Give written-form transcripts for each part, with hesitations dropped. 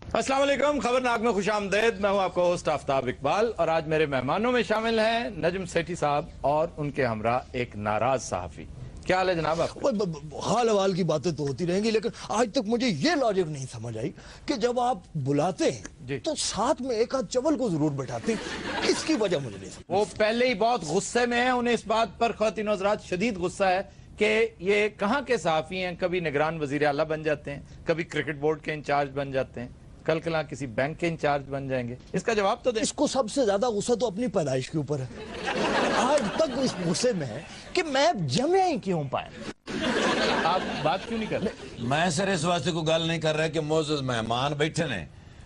अस्सलाम वालेकुम, खबरनाक में खुश आमदेद। मैं हूं आपका होस्ट आफ्ताब इकबाल और आज मेरे मेहमानों में शामिल हैं नजम सेठी साहब और उनके हमरा एक नाराज सहाफी। क्या हाल है जनाब आपका? हाल हवाल की बातें तो होती रहेंगी, लेकिन आज तक मुझे ये लॉजिक नहीं समझ आई कि जब आप बुलाते हैं तो साथ में एक आध चवल को जरूर बैठाते हैं। इसकी वजह मुझे नहीं समझ। वो पहले ही बहुत गुस्से में है, उन्हें इस बात पर ख्वातीन हज़रात शदीद गुस्सा है कि ये कहाँ के सहाफी हैं। कभी निगरान वजीर आला बन जाते हैं, कभी क्रिकेट बोर्ड के इंचार्ज बन जाते हैं, कल कल किसी बैंक के इंचार्ज बन जाएंगे। इसका जवाब तो दे। इसको सबसे ज्यादा गुस्सा तो अपनी पैदाइश के ऊपर है। आज तक इस गुस्से में है कि मैं जमे ही क्यों पाया। आप बात क्यों नहीं कर रहे? मैं सर इस वास्ते को गल नहीं कर रहा कि मोअज़्ज़ज़ मेहमान बैठे ने,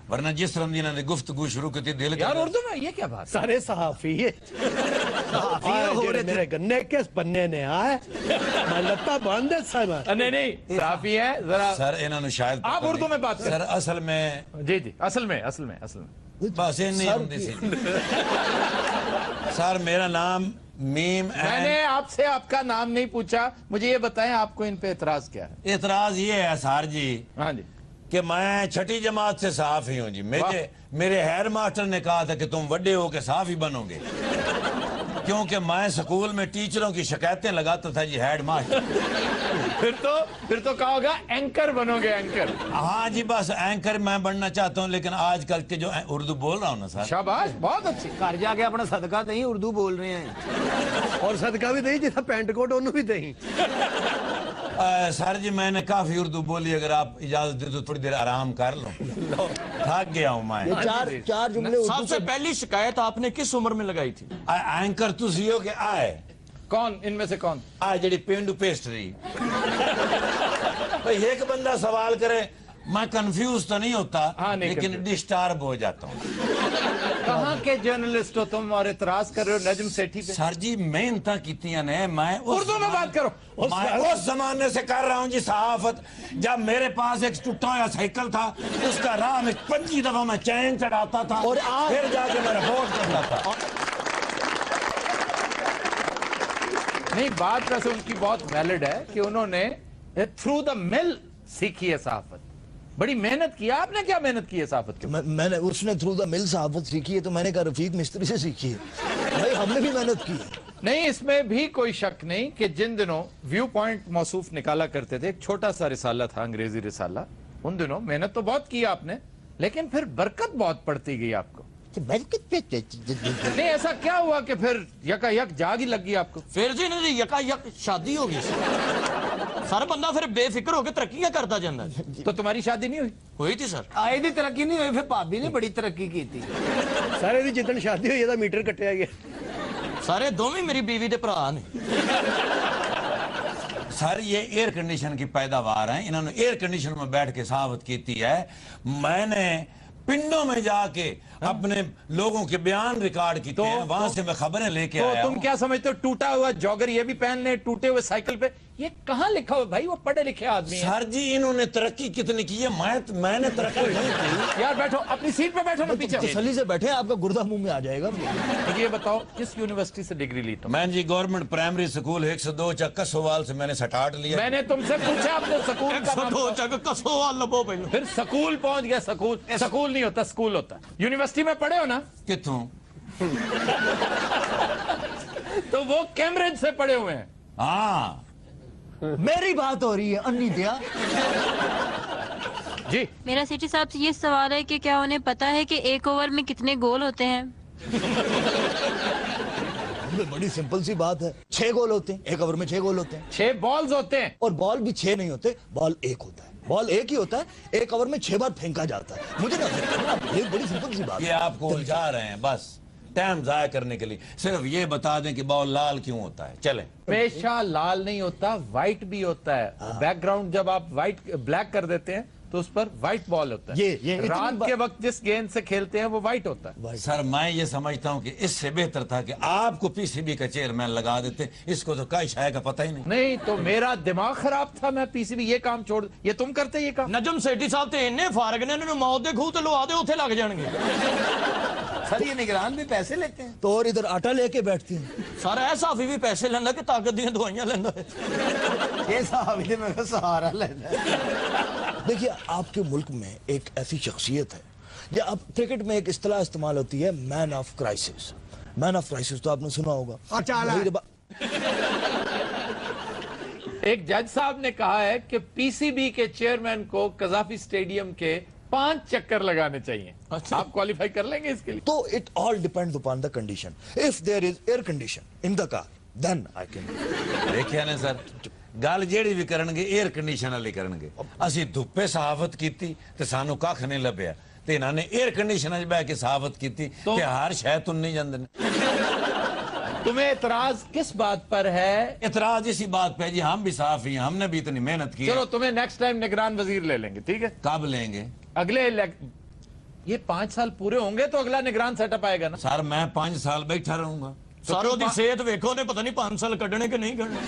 वरना जिस तरह इन्होंने ने गुफ्तगू शुरू की थी दिल यार उर्दू में ये क्या बात? सारे सहाफी है मेरे गन्ने किस पन्ने ने आए मैं लत्ता बांध दे साहब। नहीं सहाफी है जरा सर इन्होंने शायद आप उर्दू में बात करें। सर असल में जी असल में बस ये नहीं होती सी। सर मेरा नाम मीम। मैंने आपसे आपका नाम नहीं पूछा, मुझे ये बताएं आपको इन पे एतराज क्या है? एतराज ये है सर जी, हाँ जी, कि मैं छठी जमात से सहाफी हूँ जी। मेरे हेड मास्टर ने कहा था कि तुम बड़े हो के सहाफी बनोगे, क्योंकि मैं स्कूल में टीचरों की शिकायतें लगाता था जी हेड मास्टर। फिर तो कहा होगा एंकर बनोगे, एंकर। हाँ जी बस एंकर मैं बनना चाहता हूँ, लेकिन आजकल के जो उर्दू बोल रहा हूँ ना सर। शाबाश, बहुत अच्छी। घर जाके अपना सदका नहीं उर्दू बोल रहे हैं और सदका भी नहीं जितना पैंट कोट उन्होंने भी नहीं। सर जी मैंने काफी उर्दू बोली, अगर आप इजाजत दे तो थोड़ी देर आराम कर लो, थक गया हूँ मैं। चार जुमले सबसे पहली शिकायत आपने किस उम्र में लगाई थी? एंकर तुसी हो के आए कौन इनमें से कौन? आ जड़ी पेंडू पेस्ट्री। भाई एक बंदा सवाल करे मैं कंफ्यूज तो नहीं होता, हाँ, नहीं लेकिन डिस्टर्ब हो जाता हूँ। कहाँ के जर्नलिस्ट हो तुम और इतराज कर रहे हो नजम सेठी पे? सर जी मेहनत की ने, मैं उर्दू में बात करो। मैं उस जमाने से कर रहा हूँ जी सहाफत, जब मेरे पास एक टूटा हुआ साइकिल था, उसका राह में 25 दफा मैं चैन चढ़ाता था और फिर जाके मैं रिपोर्ट करता था। नहीं, बात वैसे उनकी बहुत वैलिड है कि उन्होंने थ्रू द मिल सीखी है सहाफत, बड़ी मेहनत की। आपने क्या मेहनत की है सहाफत के? मैंने उसने थ्रू द मिल सहाफत सीखी है तो मैंने कहा रफीक मिस्त्री से सीखी है। भाई हमने भी मेहनत की है। नहीं, इसमें भी कोई शक नहीं कि जिन दिनों व्यू पॉइंट मौसूफ निकाला करते थे, एक छोटा सा रिसाला था, अंग्रेजी रिसाला, उन दिनों मेहनत तो बहुत की आपने, लेकिन फिर बरकत बहुत पड़ती गई आपको। नहीं, ऐसा क्या हुआ कि फिर यकायक जाग ही लग गई आपको? फिर जी नहीं यकायक शादी हो गई। सारा बंदा फिर बेफिक्र होकर तरक्की करता जाता है। तो तुम्हारी शादी नहीं हुई? हुई थी सर। आए दी तरक्की नहीं हुई, फिर भाभी ने बड़ी तरक्की की थी। सारे दी जितनी शादी हुई था मीटर कटिया गया। सारे दोवें मेरी बीवी दे भरा ने। सर ये एयर कंडीशन की पैदावार है, इन्होंने एयर कंडीशन में बैठ के सहाफत की है। मैंने पिंडों में जाके अपने लोगों के बयान रिकॉर्ड किए हैं, वहां से मैं खबरें लेके आया। तुम क्या समझते हो, टूटा हुआ जॉगर ये भी पहन ले, टूटे हुए साइकिल पे, ये कहाँ लिखा हुआ भाई? वो पढ़े लिखे आदमी है। सर जी इन्होंने तरक्की कितनी की है, मैंने तरक्की नहीं की। यार बैठो, अपनी सीट पे बैठो ना, पीछे तसल्ली से बैठे, आपका गुर्दा मुंह में आ जाएगा। ये बताओ किस यूनिवर्सिटी से डिग्री ली तुम? मैं जी गवर्नमेंट प्राइमरी स्कूल 102 चक कसोवाल से मैंने स्टार्ट लिया। मैंने तुमसे पूछा आपने स्कूल का नाम? फिर स्कूल पहुंच गया। स्कूल नहीं होता, स्कूल होता। यूनिवर्सिटी में पढ़े हो ना? कितों? तो वो कैम्ब्रिज से पढ़े हुए हैं। हाँ मेरी बात हो रही है अन्नी दिया जी। मेरा सेठी साहब से ये सवाल है कि क्या उन्हें पता है कि एक ओवर में कितने गोल होते हैं? बड़ी सिंपल सी बात है, 6 गोल होते हैं, एक ओवर में 6 गोल होते हैं। 6 बॉल्स होते हैं और बॉल भी 6 नहीं होते, बॉल 1 होता है। बॉल 1 ही होता है, एक ओवर में 6 बार फेंका जाता है। मुझे ना ये बड़ी सिंपल सी बात है। ये आपको उलझा रहे हैं बस टाइम जाया करने के लिए। सिर्फ ये बता दें कि बॉल लाल क्यों होता है। चलें। हमेशा लाल नहीं होता, व्हाइट भी होता है। बैकग्राउंड जब आप ब्लैक कर देते हैं तो उस पर व्हाइट बॉल होता है। ये रात के वक्त जिस गेंद से खेलते हैं वो व्हाइट होता है। सर मैं ये समझता हूँ कि इससे बेहतर था कि आपको पीसीबी का चेयरमैन लगा देते, इसको तो कई शाय का पता ही नहीं। नहीं तो मेरा दिमाग खराब था, मैं पीसीबी ये काम छोड़, ये तुम करते ये काम। नजम सेठी साहब ते इन्ने फारग ने, इन्होंने मौत दे खूह ते लवा दे, उथे लग जाएंगे। सर ये निगरान भी पैसे लेते हैं तो और इधर आटा लेके बैठती हैं। सारा ऐसा साफी भी पैसे लेंदा कि ताकत दी दवाइयां लेंदा है। ये साफी ते मेरा सहारा लेंदा। देखिए आपके मुल्क में एक ऐसी शख्सियत है, या अब क्रिकेट में एक इस्तेलाह इस्तेमाल होती है man of crisis. Man of crisis तो आपने सुना होगा। एक जज साहब ने कहा है कि पीसीबी के चेयरमैन को कजाफी स्टेडियम के 5 चक्कर लगाने चाहिए। आप क्वालिफाई कर लेंगे इसके लिए? तो it all depends upon the condition. If there is air condition in the car then I can. देखिया ने सर, गल जेड़ी भी करनगे एयर कंडीशन वाली करनगे। ਅਸੀਂ ਧੁੱਪੇ ਸਹਾਫਤ ਕੀਤੀ ਤੇ ਸਾਨੂੰ ਕੱਖ ਨਹੀਂ ਲੱਭਿਆ, ਤੇ ਇਹਨਾਂ ਨੇ 에ਅਰ ਕੰਡੀਸ਼ਨਰ 'ਚ ਬਹਿ ਕੇ ਸਹਾਫਤ ਕੀਤੀ ਤੇ ਹਰ ਸ਼ੈ ਤੁਨ ਨਹੀਂ ਜਾਂਦੇ ਨੇ। तुम्हें एतराज किस बात पर है? इतराज इसी बात पे जी, हम भी साफी हैं, हमने भी इतनी मेहनत की। चलो तुम्हें नेक्स्ट टाइम निगरान वजीर ले लेंगे, ठीक है? कब लेंगे? अगले ये 5 साल पूरे होंगे तो अगला निगरान सेटअप आएगा ना। सर मैं 5 साल बैठा रहूंगा। ਸਰ ਉਹਦੀ ਸਿਹਤ ਵੇਖੋ ਨੇ, ਪਤਾ ਨਹੀਂ 5 ਸਾਲ ਕੱਢਣੇ ਕਿ ਨਹੀਂ ਕੱਢਣੇ।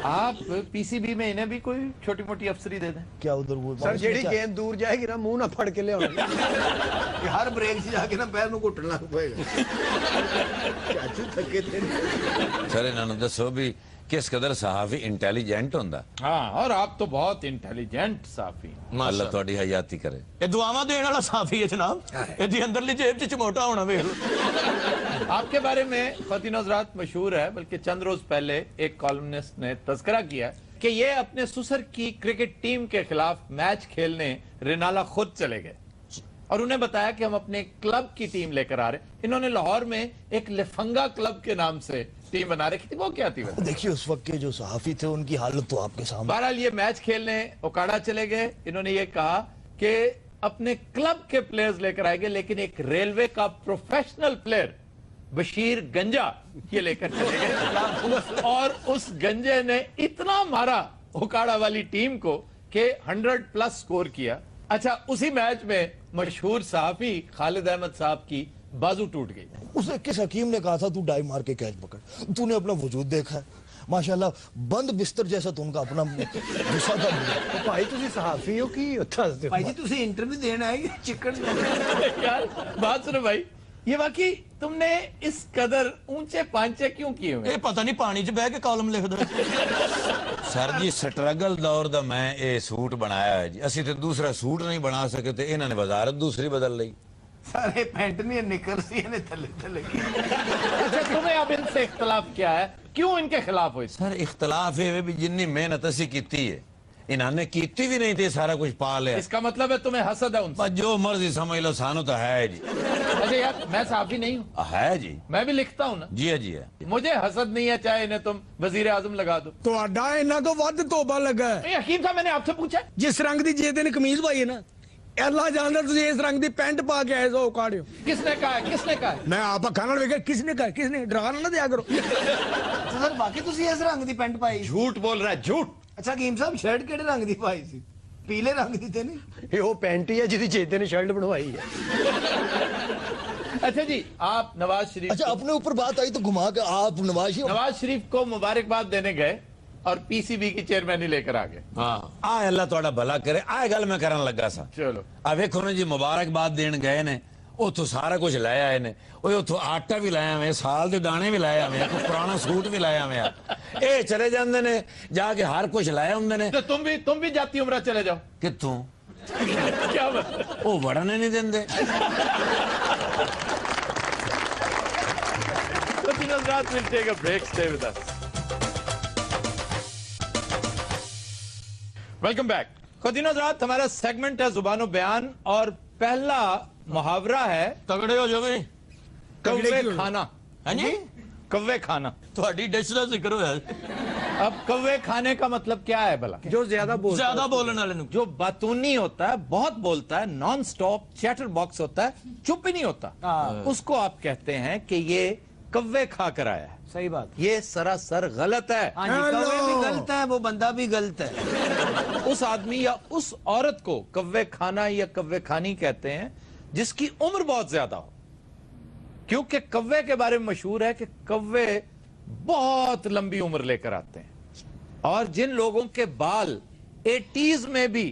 आप पीसीबी में इन्हें भी कोई छोटी मोटी अफसरी दे दें। क्या उधर वो सर जेडी गेंद दूर जाएगी ना, मुंह ना फड़ के ले आना। हर ब्रेक से जाके ना पैर ਨੂੰ ਘੁੱਟਣ ਲੱਗ ਪਏਗਾ। ਚਾਚੂ ਥੱਕੇ ਤੇ सर इन्होंने दसो भी किस कदर सहाफी इंटेलिजेंट होंदा। हाँ, और आप तो बहुत इंटेलिजेंट साफी। अल्लाह ਤੁਹਾਡੀ ਹਯਾਤੀ करे। ਇਹ ਦੁਆਵਾਂ ਦੇਣ ਵਾਲਾ ਸਾਫੀ ਹੈ ਜਨਾਬ। ਇਹਦੀ ਅੰਦਰਲੀ ਜੇਬ 'ਚ ਚਮੋਟਾ ਹੋਣਾ ਵੇਖ ਲਓ। आपके बारे में ख्वातीन हज़रात मशहूर है, बल्कि चंद रोज पहले एक कॉलमनिस्ट ने तज़किरा किया कि ये अपने सुसर की क्रिकेट टीम के खिलाफ मैच खेलने रिनाला खुद चले गए और उन्हें बताया कि हम अपने क्लब की टीम लेकर आ रहे। इन्होंने लाहौर में एक लिफंगा क्लब के नाम से टीम बना रखी थी। वो क्या थी? देखिए उस वक्त के जो सहाफी थे उनकी हालत तो आपके सामने। बहरहाल ये मैच खेलने ओकाड़ा चले गए। इन्होंने ये कहा कि अपने क्लब के प्लेयर्स लेकर आएंगे, लेकिन एक रेलवे का प्रोफेशनल प्लेयर बशीर गंजा ये लेकर चले गए और उस गंजे ने इतना मारा ओकाड़ा वाली टीम को कि 100+ स्कोर किया। अच्छा, उसी मैच में मशहूर सहाफी खालिद अहमद साहब की बाजू टूट गई। उसे किस हकीम ने कहा था तू डाइव मार के कैच पकड़? तूने अपना वजूद देखा है माशाल्लाह, बंद बिस्तर जैसा तो उनका अपना गुस्सा था। तो भाई तुसी सहाफी हो कि उत्था दे भाई जी तुसी इंटरव्यू देना है चिकन यार बात सुनो भाई, ये वाकई तुमने इस कदर ऊंचे पांचे क्यों किए हुए? ਇਹ ਪਤਾ ਨਹੀਂ ਪਾਣੀ 'ਚ ਬਹਿ ਕੇ ਕਾਲਮ ਲਿਖਦਾ। सर जी स्ट्रगल दौर दा मैं ये सूट बनाया है जी। ਅਸੀਂ ਤੇ दूसरा सूट नहीं बना सके ਤੇ ਇਹਨਾਂ ਨੇ वजारत दूसरी बदल ली। सारे पैंट नहीं निकर सी ने थले थले की। अच्छा, तुम्हें अब इनसे इख्तलाफ क्या है? क्यों इनके खिलाफ हुई? सर इख्तलाफ है भी जिन्नी मेहनत असी कीती है इन्होंने कीती भी नहीं थी, सारा कुछ पा लिया। इसका मतलब है तुम्हें हसद है उनसे? बस जो मर्जी समझ लो, सानू तो है जी। अच्छा यार, मैं साफी नहीं हूँ, है जी, मैं भी लिखता हूँ ना। जी है जी है। मुझे हसद नहीं है, चाहे इन्हें तुम वजीर आजम लगा दो। ਤੁਹਾਡਾ ਇਹਨਾਂ ਤੋਂ ਵੱਧ ਤੋਬਾ ਲੱਗਾ ਹੈ। ये हकीम साहब, मैंने आपसे पूछा ਜਿਸ ਰੰਗ ਦੀ ਜੇ ਨੇ ਕਮੀਜ਼ ਪਾਈ ਹੈ ਨਾ, ਅੱਲਾ ਜਾਣਦਾ ਤੁਸੀਂ ਇਸ ਰੰਗ ਦੀ ਪੈਂਟ ਪਾ ਕੇ ਆਏ ਹੋ ਕਾੜਿਓ। किसने कहा है? किसने कहा है? ਮੈਂ ਆਪ ਅੱਖਾਂ ਨਾਲ ਵੇਖਿਆ। ਕਿਸਨੇ ਕਹਾ? ਕਿਸਨੇ? ਡਰਾਣਾ ਨਾ ਦਿਆ ਕਰੋ। सर बाकी तुसी इस रंग दी पैंट पाई? झूठ बोल रहा है, झूठ। अच्छा हकीम साहब शर्ट किहड़े रंग दी पाई सी? पीले रंग दी ते नहीं? ਇਹ ਉਹ ਪੈਂਟ ਹੀ ਹੈ ਜਿਹਦੀ ਚੇਤੇ ਨੇ ਸ਼ਰਟ ਬਣਵਾਈ ਹੈ। अच्छा जी, आप नवाज शरीफ अच्छा अपने ऊपर बात आई तो घुमा के आप नवाज शरीफ को मुबारकबाद देने गए और पीसीबी की चेयरमैन ही लेकर आ गए। हाँ आ अल्लाह थोड़ा भला करे। आ गल मैं करन लगा सा। चलो आ वेखो ना जी, मुबारकबाद देन गए ने, उथों सारा कुछ लाया आए ने। ओए उथों आटा भी लाया हुए, साल के दाने भी लाया हुए, कोई पुराना सूट भी लाया हुए। ए चले जांदे ने जाके हर कुछ लाया हुंदे ने। तो तुम भी जाती उम्र चले जाओ। कित्थों? क्या मतलब? ओ वड़ने नहीं देंदे। We'll take a break. Stay with us. Welcome back. ख़ुदीन हज़रात, हमारा सेगमेंट है जुबानो बयान और पहला मुहावरा है ਤਗੜੇ ਹੋ ਜਾਓ ਵੀ। कव्वे खाना। हाँ जी, कव्वे खाना। ਤੁਹਾਡੀ ਡਿਸ਼ ਦਾ ਜ਼ਿਕਰ ਹੋਇਆ। अब कव्वे खाने का मतलब क्या है भला? जो ज्यादा बोल ਜ਼ਿਆਦਾ ਬੋਲਣ ਵਾਲੇ ਨੂੰ। जो बातूनी होता है, बहुत बोलता है, नॉन स्टॉप चैटर बॉक्स होता है, चुप ही नहीं होता, उसको आप कहते हैं कि ये कव्वे खा कर आया है। सही बात। ये सरासर गलत है। हाँ जी, कव्वे भी गलत है, वो बंदा भी गलत है। उस आदमी या उस औरत को कव्वे खाना या कव्वे खानी कहते हैं जिसकी उम्र बहुत ज्यादा हो, क्योंकि कव्वे के बारे में मशहूर है कि कव्वे बहुत लंबी उम्र लेकर आते हैं और जिन लोगों के बाल 80s में भी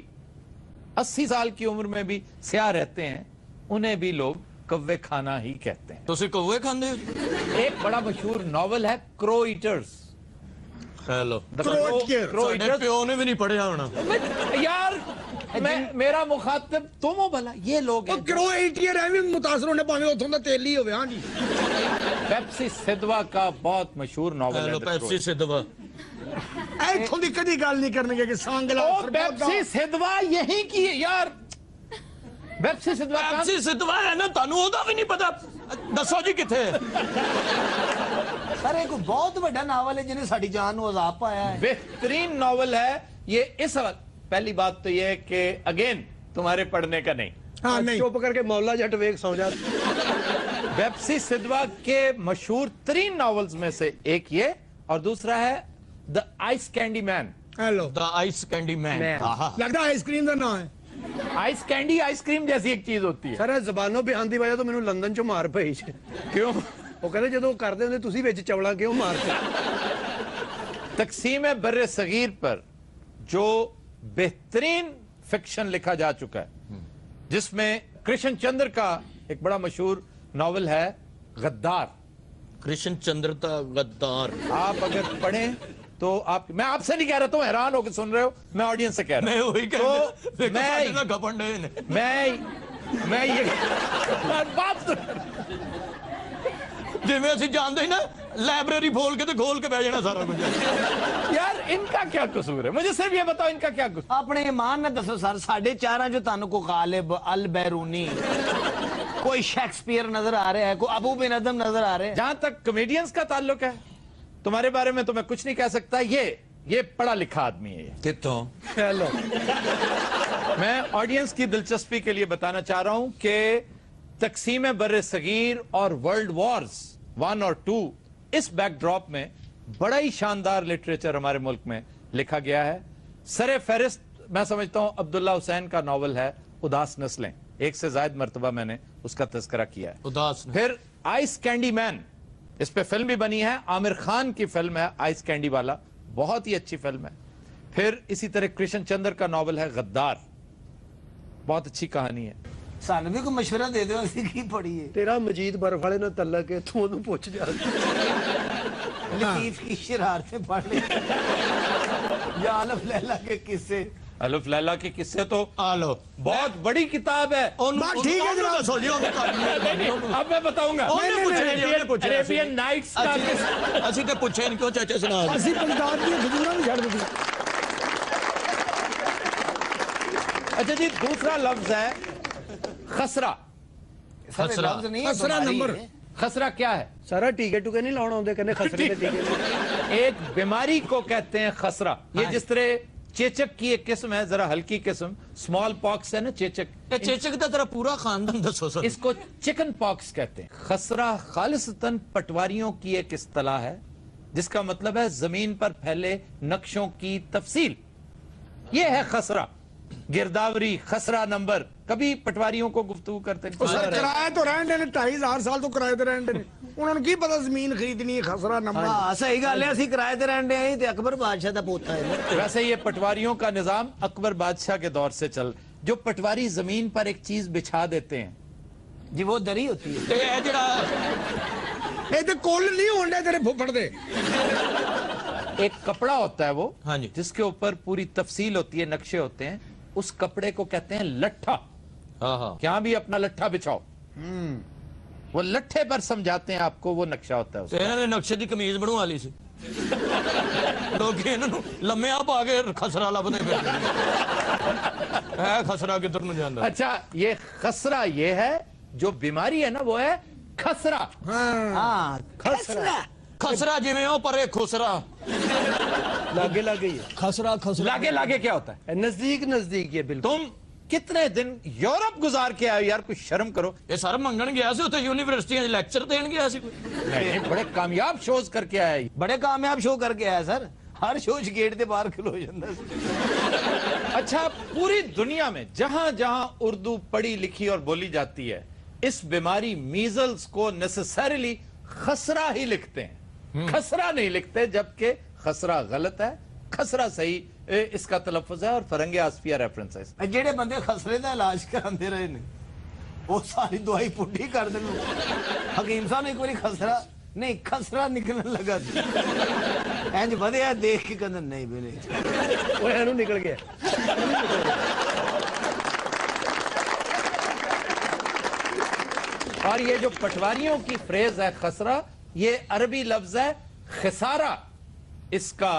80 साल की उम्र में भी स्याह रहते हैं उन्हें भी लोग कव्वे खाना ही कहते हैं। ਤੁਸੀਂ ਕੌਵੇ ਖਾਂਦੇ ਹੋ? एक बड़ा मशहूर नॉवल है क्रो ईटर्स। हेलो क्रोएटियर प्यो ने भी नहीं पढ़िया होना यार मेरा मुखातिब तुम हो भला, ये लोग हैं जो- क्रोएटियर है भी मुतासर होने भावे उथों दा तेल ही होवे। हां जी पेप्सी सिद्धवा का बहुत मशहूर नॉवल हेलो है पेप्सी से दवा इथों दी कदी गल नहीं करनगे कि सांगला ओ पेप्सी सिद्धवा यही की है यार। पेप्सी सिद्धवा का पेप्सी से दवा है ना, तानू ओदा भी नहीं पता। दसो जी किथे सर एक बहुत बड़ा नावल है जिन्हें साड़ी जान नु अजाब पाया है। बेहतरीन नॉवल है ये। इस वक्त पहली बात तो ये है कि अगेन तुम्हारे पढ़ने का नहीं, हां नहीं चुप करके मौला जट वेग सो जा। पेप्सी सिद्धवा के मशहूर तरीन नॉवेल्स में से एक ये, और दूसरा है the ice candy man. Hello the ice candy man. लगदा आइसक्रीम दा नाम है। आइस कैंडी आइसक्रीम जैसी एक चीज होती है। सर जबानों बिहान दी वजह तो मैंने लंदन चो मार पई छे। क्यों? वो कहते जो करते होंगे तुसी विच चवला क्यों मारते। तकसीम बर्रे सगीर पर जो बेहतरीन फिक्शन लिखा जा चुका है, जिसमें कृष्ण चंद्र का एक बड़ा मशहूर नॉवल है गद्दार। कृष्ण चंद्र ता गद्दार। आप अगर पढ़ें तो आप, मैं आपसे नहीं कह रहा, तुम हैरान होकर सुन रहे हो, मैं ऑडियंस से कह रहा मैं हूं। वही कह तो मैं ये बात तो जिवें ਅਸੀਂ जानते ही ना लाइब्रेरी खोल के बह जाना सारा कुछ। यार इनका क्या कसूर है? मुझे सिर्फ ये बताओ इनका क्या कसूर? अपने ईमान ने दसो सर, 4.5 जो तानू को गालिब अल बैरूनी कोई शेक्सपियर नजर आ रहा है, कोई अबू बिन अदम नजर आ रहे हैं। जहां तक कॉमेडियंस का ताल्लुक है, तुम्हारे बारे में तो मैं कुछ नहीं कह सकता। ये पढ़ा लिखा आदमी है। कितों हेलो मैं ऑडियंस की दिलचस्पी के लिए बताना चाह रहा हूं कि तकसीम बर्रे सगीर और वर्ल्ड वॉर्स 1 और 2, इस बैकड्रॉप में बड़ा ही शानदार लिटरेचर हमारे मुल्क में लिखा गया है। सरे फहरिस्त मैं समझता हूं अब्दुल्ला हुसैन का नॉवल है उदास नस्लें। एक से ज्यादा मर्तबा मैंने उसका तज़किरा किया है। उदास फिर आइस कैंडी मैन, इस पे फिल्म भी बनी है, आमिर खान की फिल्म है आइस कैंडी वाला, बहुत ही अच्छी फिल्म है। फिर इसी तरह कृष्ण चंद्र का नॉवल है गद्दार, बहुत अच्छी कहानी है। सानू भी कोई मशवरा दे दो, असि की पढ़िए। तेरा मजीद बर्फ वाले ना तलक है, तू ओनू पूछ जा। लतीफ की शरारतें पढ़ ले या अलफ लैला के किस्से। अलफ लैला के किस्से तो आलो बहुत बड़ी किताब है। बात ठीक है जनाब। अब मैं बताऊंगा अरेबियन नाइट्स का ਅਸੀਂ ਤੇ ਪੁੱਛੇ ਨਹੀਂ ਕਿਉਂ ਚਾਚਾ ਸੁਣਾ ਅਸੀਂ पंजाब दी खजूरां भी छड़ दी। अच्छा जी, दूसरा लफ्ज है खसरा। खसरा। लफ्ज़ नहीं है, खसरा बीमारी नंबर। है। खसरा क्या है? सारा टीके टूके नहीं लाना होंगे, कहने खसरे के टीके। एक बीमारी को कहते हैं खसरा। ये जिस तरह चेचक की एक किस्म है, जरा हल्की किस्म, स्मॉल पॉक्स है ना चेचक, ਇਹ ਚੇਚਕ ਦਾ ਤੇਰਾ ਪੂਰਾ ਖਾਨਦਾਨ ਦੱਸੋ ਸਰ। इसको चिकन पॉक्स कहते हैं। खसरा खालिसतन पटवारियों की एक इस्तिलाह है जिसका मतलब है जमीन पर फैले नक्शों की तफसील। ये है खसरा, गिरदावरी, खसरा नंबर। कभी पटवारियों को गुफ्तगू करते ਉਹ ਸਰ नहीं। ਕਿਰਾਏ ਤੋਂ ਰਹਿਣ ਦੇ ਨੇ 2500 ਸਾਲ ਤੋਂ ਕਿਰਾਏ ਤੇ ਰਹਿਣ ਦੇ ਨੇ, ਉਹਨਾਂ ਨੂੰ ਕੀ ਪਤਾ ਜ਼ਮੀਨ ਖਰੀਦਣੀ ਹੈ ਖਸਰਾ ਨੰਬਰ। हाँ सही गल है, असि किराए ते रहंदे हैं ते अकबर बादशाह दा पोता है। वैसे ये पटवारियों का निजाम अकबर बादशाह के दौर से चल, जो पटवारी जमीन पर एक चीज बिछा देते हैं, जी वो दरी होती है। ਤੇ ਇਹ ਜਿਹੜਾ ਇਹ ਤੇ ਕੁੱਲ ਨਹੀਂ ਹੁੰਦੇ ਤੇਰੇ ਫੁੱਫੜ ਦੇ। एक कपड़ा होता है वो, हाँ जी। जिसके ऊपर पूरी तफसील होती है, नक्शे होते हैं, उस कपड़े को कहते हैं लट्ठा। ਹਾਂ ਹਾਂ क्या भी अपना लट्ठा बिछाओ, वो लट्ठे पर समझाते हैं आपको, वो नक्शा होता है ਤੇ उसका। ਇਹਨਾਂ ਨੇ ਨਕਸ਼ੇ ਦੀ ਕਮੀਜ਼ ਬਣਵਾ ਲਈ ਸੀ ਲੋਕੀ ਇਹਨਾਂ ਨੂੰ ਲੰਮਿਆਂ ਪਾ ਕੇ ਖਸਰਾ ਲੱਭਦੇ ਫਿਰਦੇ ਇਹ ਖਸਰਾ ਕਿੱਧਰ ਨੂੰ ਜਾਂਦਾ अच्छा, ये खसरा ये है, जो बीमारी है ना वो है खसरा। हाँ खसरा ਖਸਰਾ ਜਿਵੇਂ ਉਹ ਪਰੇ ਖੁਸਰਾ लागे लागे ही है। खसरा खसरा लागे लागे क्या होता है? नजदीक नजदीक ये बिल्कुल। तुम कितने दिन यूरोप गुजार के आए हो यार, कुछ शर्म करो। ਇਹ ਸਰ ਮੰਗਣ ਗਿਆ ਸੀ ਉੱਥੇ ਯੂਨੀਵਰਸਿਟੀਆਂ 'ਚ ਲੈਕਚਰ ਦੇਣ ਗਿਆ ਸੀ ਕੋਈ नहीं, बड़े कामयाब शोज करके आए। बड़े कामयाब शो करके आया सर, हर शो च गेट के बाहर खलो जाता। अच्छा, पूरी दुनिया में जहां जहां उर्दू पढ़ी लिखी और बोली जाती है, इस बीमारी मीजल्स को नेसेसरीली खसरा ही लिखते हैं, खसरा नहीं लिखते, जबकि खसरा गलत है, खसरा सही इसका तलफ़ुज़ है और फरंगे आसफिया रेफरेंस है। जेड़े बंदे खसरे का इलाज कराते रहे ने, वो सारी दवाई पुट्ठी कर दे। हकीम साहब ने एक बार खसरा नहीं खसरा निकलने लगा ਇੰਜ ਵਧਿਆ ਦੇਖ ਕੇ ਕਹਿੰਦਾ ਨਹੀਂ ਵੀਰੇ ਉਹ ਇਹਨੂੰ ਨਿਕਲ ਗਿਆ। और ये जो पटवारियों की फ्रेज है खसरा, ये अरबी लफ्ज है खसारा, इसका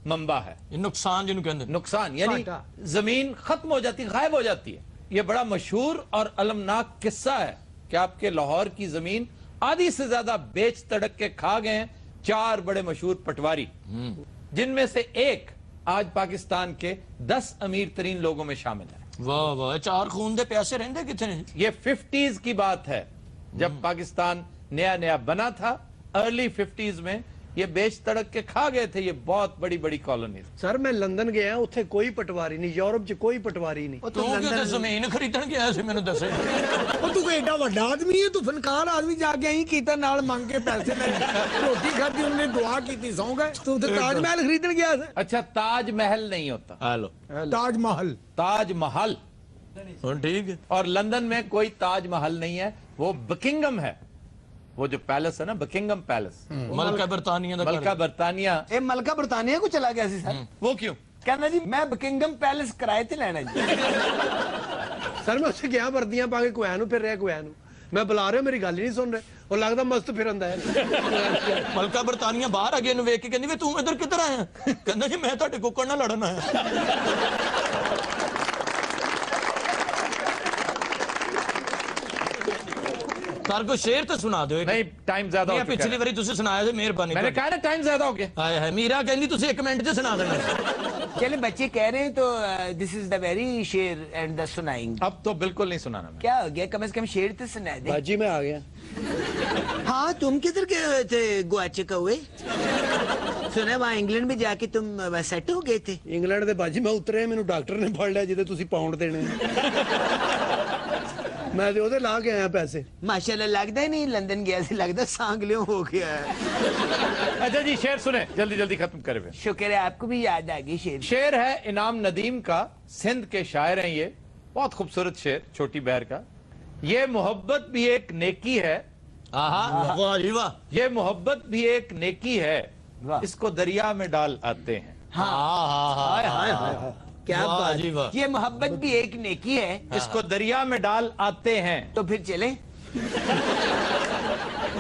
मंबा है। ਇਹ ਨੁਕਸਾਨ ਜਿਹਨੂੰ ਕਹਿੰਦੇ ਨੇ। नुकसान यानी जमीन खत्म हो जाती, गायब हो जाती है। ये बड़ा मशहूर और अलमनाक किस्सा है कि आपके लाहौर की जमीन आधी से ज्यादा बेच तड़क के खा गए हैं 4 बड़े मशहूर पटवारी, जिनमें से एक आज पाकिस्तान के 10 अमीर तरीन लोगों में शामिल है। ਵਾਹ ਵਾਹ, ਇਹ 4 ਖੂਨ ਦੇ ਪਿਆਸੇ ਰਹਿੰਦੇ ਕਿੱਥੇ ਨੇ? ये 50s की बात है, जब पाकिस्तान नया नया बना था। अर्ली 50s में ये बेच तड़क के खा गए थे। ये बहुत बड़ी बड़ी कॉलोनी। ਸਰ ਮੈਂ ਲੰਦਨ ਗਿਆ ਉੱਥੇ ਕੋਈ ਪਟਵਾਰੀ ਨਹੀਂ, ਯੂਰਪ 'ਚ ਕੋਈ ਪਟਵਾਰੀ ਨਹੀਂ। ਤੂੰ ਕਿਤੇ ਜ਼ਮੀਨ ਖਰੀਦਣ ਗਿਆ ਸੀ ਮੈਨੂੰ ਦੱਸੇ। ਉਹ ਤੂੰ ਕੋਈ ਏਡਾ ਵੱਡਾ ਆਦਮੀ ਹੈ, ਤੂੰ ਫਨਕਾਰ ਆਦਮੀ, ਜਾ ਕੇ ਆਈ ਕੀਤਾ ਨਾਲ ਮੰਗ ਕੇ ਪੈਸੇ ਲੈ ਰੋਟੀ ਖਾਧੀ, ਉਹਨੇ ਦੁਆ ਕੀਤੀ, ਸੌਂ ਗਏ। ਤੂੰ ਤੇ ਤਾਜ ਮਹਿਲ ਖਰੀਦਣ ਗਿਆ ਸੀ। अच्छा, ताज महल नहीं होता, ਹੈਲੋ ਤਾਜ ਮਹਿਲ। ताज महल। ਹੁਣ ਠੀਕ ਹੈ। और लंदन में कोई ताज महल नहीं है, वो बकिंगम है। वो जो पैलेस है ना, बकिंगम पैलेस, ਮਲਕਾ ਬਰਤਾਨੀਆ ਦਾ मलका बरतानिया। ਇਹ ਮਲਕਾ ਬਰਤਾਨੀਆ ਕੋ ਚਲਾ ਗਿਆ ਸੀ ਸਰ। वो क्यों? ਕਹਿੰਦਾ ਜੀ ਮੈਂ ਬਕਿੰਗਮ ਪੈਲੇਸ ਕਿਰਾਏ ਤੇ ਲੈਣਾ ਜੀ। ਸਰ ਮੈਂ ਉੱਥੇ ਗਿਆ ਵਰਦੀਆਂ ਪਾ ਕੇ ਕੁਐਨ ਨੂੰ ਫਿਰ ਰਿਹਾ, ਕੁਐਨ ਨੂੰ ਮੈਂ ਬੁਲਾ ਰਿਹਾ, ਮੇਰੀ ਗੱਲ ਹੀ ਨਹੀਂ ਸੁਣ ਰਹੇ। ਉਹ ਲੱਗਦਾ ਮਸਤ ਫਿਰੰਦਾ ਹੈ। ਮਲਕਾ ਬਰਤਾਨੀਆ ਬਾਹਰ ਆ ਗਿਆ, ਇਹਨੂੰ ਵੇਖ ਕੇ ਕਹਿੰਦੀ ਵੇ ਤੂੰ ਇੱਧਰ ਕਿੱਧਰ ਆਇਆ? ਕਹਿੰਦਾ ਜੀ ਮੈਂ ਤੁਹਾਡੇ ਕੁੱਕੜ ਨਾਲ ਲੜਨ ਆਇਆ। ਸਰ ਕੋ ਸ਼ੇਰ ਤਾਂ ਸੁਣਾ ਦਿਓ। नहीं, टाइम ज्यादा हो चुका ਪਿਛਲੀ है। ਵਾਰੀ ਤੁਸੀਂ ਸੁਣਾਇਆ ਸੀ, ਮਿਹਰਬਾਨੀ। मैंने कहा ना टाइम ज्यादा हो गया। ਹਾਏ ਹਾਏ, ਮੀਰਾ ਕਹਿੰਦੀ ਤੁਸੀਂ 1 ਮਿੰਟ 'ਚ ਸੁਣਾ ਦੇਣਾ। चले बच्चे कह रहे हैं तो दिस इज द वेरी शेर एंड द सुनाएंगे। अब तो बिल्कुल नहीं सुनाना मैं। क्या हो गया, कम से कम शेर तो सुना दे। बाजी में आ गया। हाँ तुम किधर गए हुए थे गुआचे कौए? सुना वहाँ इंग्लैंड में जाके तुम सेट हो गए थे। ਇੰਗਲੈਂਡ ਦੇ ਬਾਜੀ ਮੈਂ ਉਤਰਿਆ, ਮੈਨੂੰ ਡਾਕਟਰ ਨੇ ਫੜ ਲਿਆ ਜਿਹਦੇ ਤੁਸੀਂ ਪਾਉਂਡ ਦੇਣੇ। ਮੈਂ ਤੇ ਉਹਦੇ ਲਾ ਕੇ ਆਇਆ ਪੈਸੇ। माशाल्लाह लगता ही नहीं लंदन गया से, लगता सांगलियों हो गया है। अच्छा जी, शेर सुने, जल्दी जल्दी खत्म करे हुए। शुक्र है आपको भी याद आ गई शेर। शेर है इनाम नदीम का, सिंध के शायर हैं ये, बहुत खूबसूरत शेर, छोटी बहर का। ये मोहब्बत भी एक नेकी है, ਵਾਹ ਜੀ ਵਾਹ। ये मोहब्बत भी एक नेकी है, वाह। इसको दरिया में डाल आते हैं। हाय हाय हाय, क्या वाह बात। जी वाह। ये मोहब्बत भी एक नेकी है, इसको दरिया में डाल आते हैं। तो फिर चले।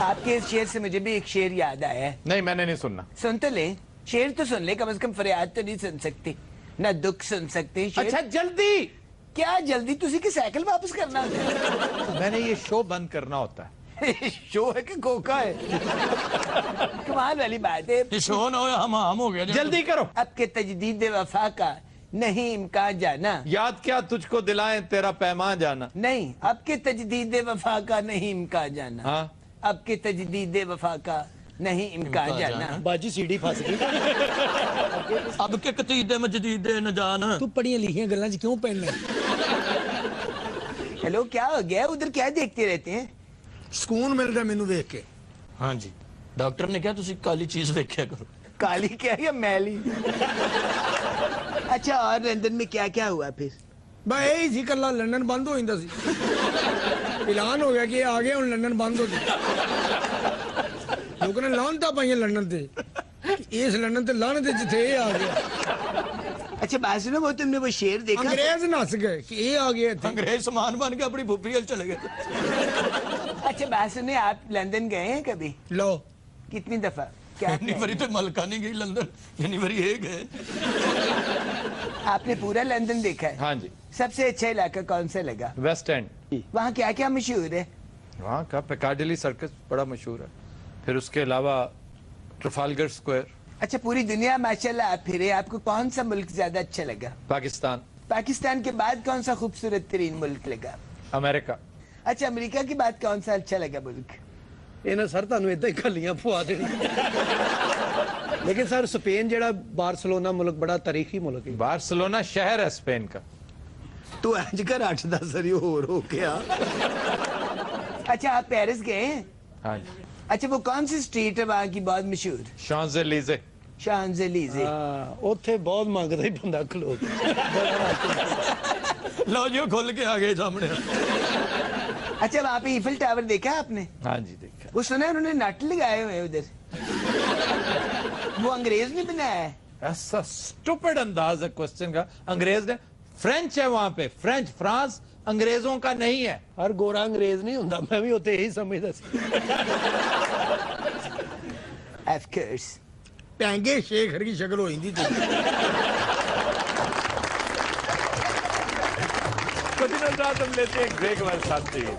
आपके इस शेर से मुझे भी एक शेर याद आया है। नहीं, मैंने नहीं सुनना। सुन तो ले, शेर तो सुन ले, कम से कम फरियाद तो नहीं सुन सकते, ना दुख सुन सकते। शेर अच्छा जल्दी, क्या जल्दी, तुझे की साइकिल वापस करना होता मैंने ये शो बंद करना होता है। है। शो है कि कोका है? कमाल वाली बात है। ਇਹ ਸ਼ੋ ਨਾ ਹੋਇਆ ਹਮਾਮ ਹੋ ਗਿਆ। जल्दी करो। अब के तजदीद वफा का नहीं इम्कान जाना। याद क्या तुझको दिलाएं तेरा पैमान जाना। नहीं, अब के तजदीद वफा का नहीं इम्कान जाना। हाँ, अब के तजदीद वफा का नहीं इम्कान जाना। ਬਾਜੀ ਸੀੜੀ ਫਸ ਗਈ। ਅਬ ਕਿ ਕਤੀਦੇ ਮਜਦੀਦ ਦੇ ਨ ਜਾਨ। ਤੂੰ ਪੜੀਆਂ ਲਿਖੀਆਂ ਗੱਲਾਂ 'ਚ ਕਿਉਂ ਪੈਣਾ? हेलो, क्या हो गया उधर, क्या देखते रहते हैं? ਸਕੂਨ ਮਿਲਦਾ ਮੈਨੂੰ ਵੇਖ ਕੇ। ਹਾਂਜੀ, ਡਾਕਟਰ ਨੇ ਕਿਹਾ ਤੁਸੀਂ ਕਾਲੀ ਚੀਜ਼ ਵੇਖਿਆ ਕਰੋ। काली क्या या मैली? अच्छा, और लंदन में क्या क्या हुआ फिर? ਬਈ ਇਹ ਹੀ ਸੀ, ਕੱਲਾ ਲੰਡਨ ਬੰਦ ਹੋ ਜਾਂਦਾ ਸੀ। ਐਲਾਨ ਹੋ ਗਿਆ ਕਿ ਇਹ ਆ ਗਏ, ਹੁਣ ਲੰਡਨ ਬੰਦ ਹੋ ਗਿਆ। ਲੋਕਾਂ ਨੇ ਲਾਹਨਤਾਂ ਪਾਈਆਂ ਲੰਡਨ ਤੇ, ਇਸ ਲੰਡਨ ਤੇ ਲਾਹਨਤ ਤੇ ਜਿੱਥੇ ਇਹ ਆ ਗਿਆ। अच्छा बात सुनो, वो तुमने वो शेर देखा? ਅੰਗਰੇਜ਼ ਨੱਸ ਗਏ ਕਿ ਇਹ ਆ ਗਏ ਇੱਥੇ। ਅੰਗਰੇਜ਼ ਸਮਾਨ ਬਣ ਕੇ ਆਪਣੀ ਫੁੱਫੀ ਵੱਲ ਚਲੇ ਗਏ। अच्छा बात सुनिए, आप लंदन गए हैं कभी? ਲਓ कितनी दफा? क्या ਇੰਨੀ ਵਾਰੀ ਤੇ ਮਲਕਾ ਨਹੀਂ ਗਈ ਲੰਦਨ, ਇੰਨੀ ਵਾਰੀ ਇਹ ਗਏ। आपने पूरा लंदन देखा है? हाँ जी। सबसे अच्छा इलाका कौन सा लगा? West End. वहाँ क्या क्या मशहूर है? वहाँ का पिकाडिली सर्कस बड़ा मशहूर है। फिर उसके अलावा ट्रफालगर स्क्वायर। अच्छा, पूरी दुनिया माशाल्लाह आप फिरे, आपको कौन सा मुल्क ज्यादा अच्छा लगा? पाकिस्तान। पाकिस्तान के बाद कौन सा खूबसूरत तरीन मुल्क लगा? अमेरिका। अच्छा, अमेरिका के बाद कौन सा अच्छा लगा मुल्क? ਇਹਨਾਂ ਸਰ ਤੁਹਾਨੂੰ ਇਦਾਂ ਹੀ ਖੱਲੀਆਂ ਪਵਾ ਦੇਣੀ। ਲੇਕਿਨ ਸਰ ਸਪੇਨ ਜਿਹੜਾ ਬਾਰਸਲੋਨਾ ਮੁਲਕ ਬੜਾ ਤਾਰੀਖੀ ਮੁਲਕ ਹੈ। बार्सिलोना शहर है स्पेन का। तू आज कर 8-10 सरी हो गया। अच्छा, आप पेरिस गए हैं? हाँ जी। अच्छा, वो कौन सी स्ट्रीट है वहाँ की बहुत मशहूर? शांज़ेलीज़े। शांज़ेलीज़े। ਹਾਂ ਉੱਥੇ ਬਹੁਤ ਮੰਗਦਾ ਹੀ ਬੰਦਾ ਖਲੋ ਕੇ। ਲਓ ਜੀ, ਉਹ ਖੁੱਲ ਕੇ ਆ ਗਏ ਸਾਹਮਣੇ। अच्छा, वहाँ पे ईफिल टावर देखा आपने? हाँ जी, देखा। वो सुना है उन्होंने नट लगाए हुए हैं उधर। وہ انگریز نے بنایا ہے؟ ऐसा स्टूपिड अंदाज है क्वेश्चन का। अंग्रेज ने, फ्रेंच है वहां पे, फ्रेंच, फ्रांस अंग्रेजों का नहीं है। हर गोरा अंग्रेज नहीं होता, मैं भी होते यही समझदा सी। Of course. टैंगे शेखर की शक्ल हो जाती थी। कुछ दिनों बाद हम लेते हैं एक ब्रेक, हमारे साथ चाहिए।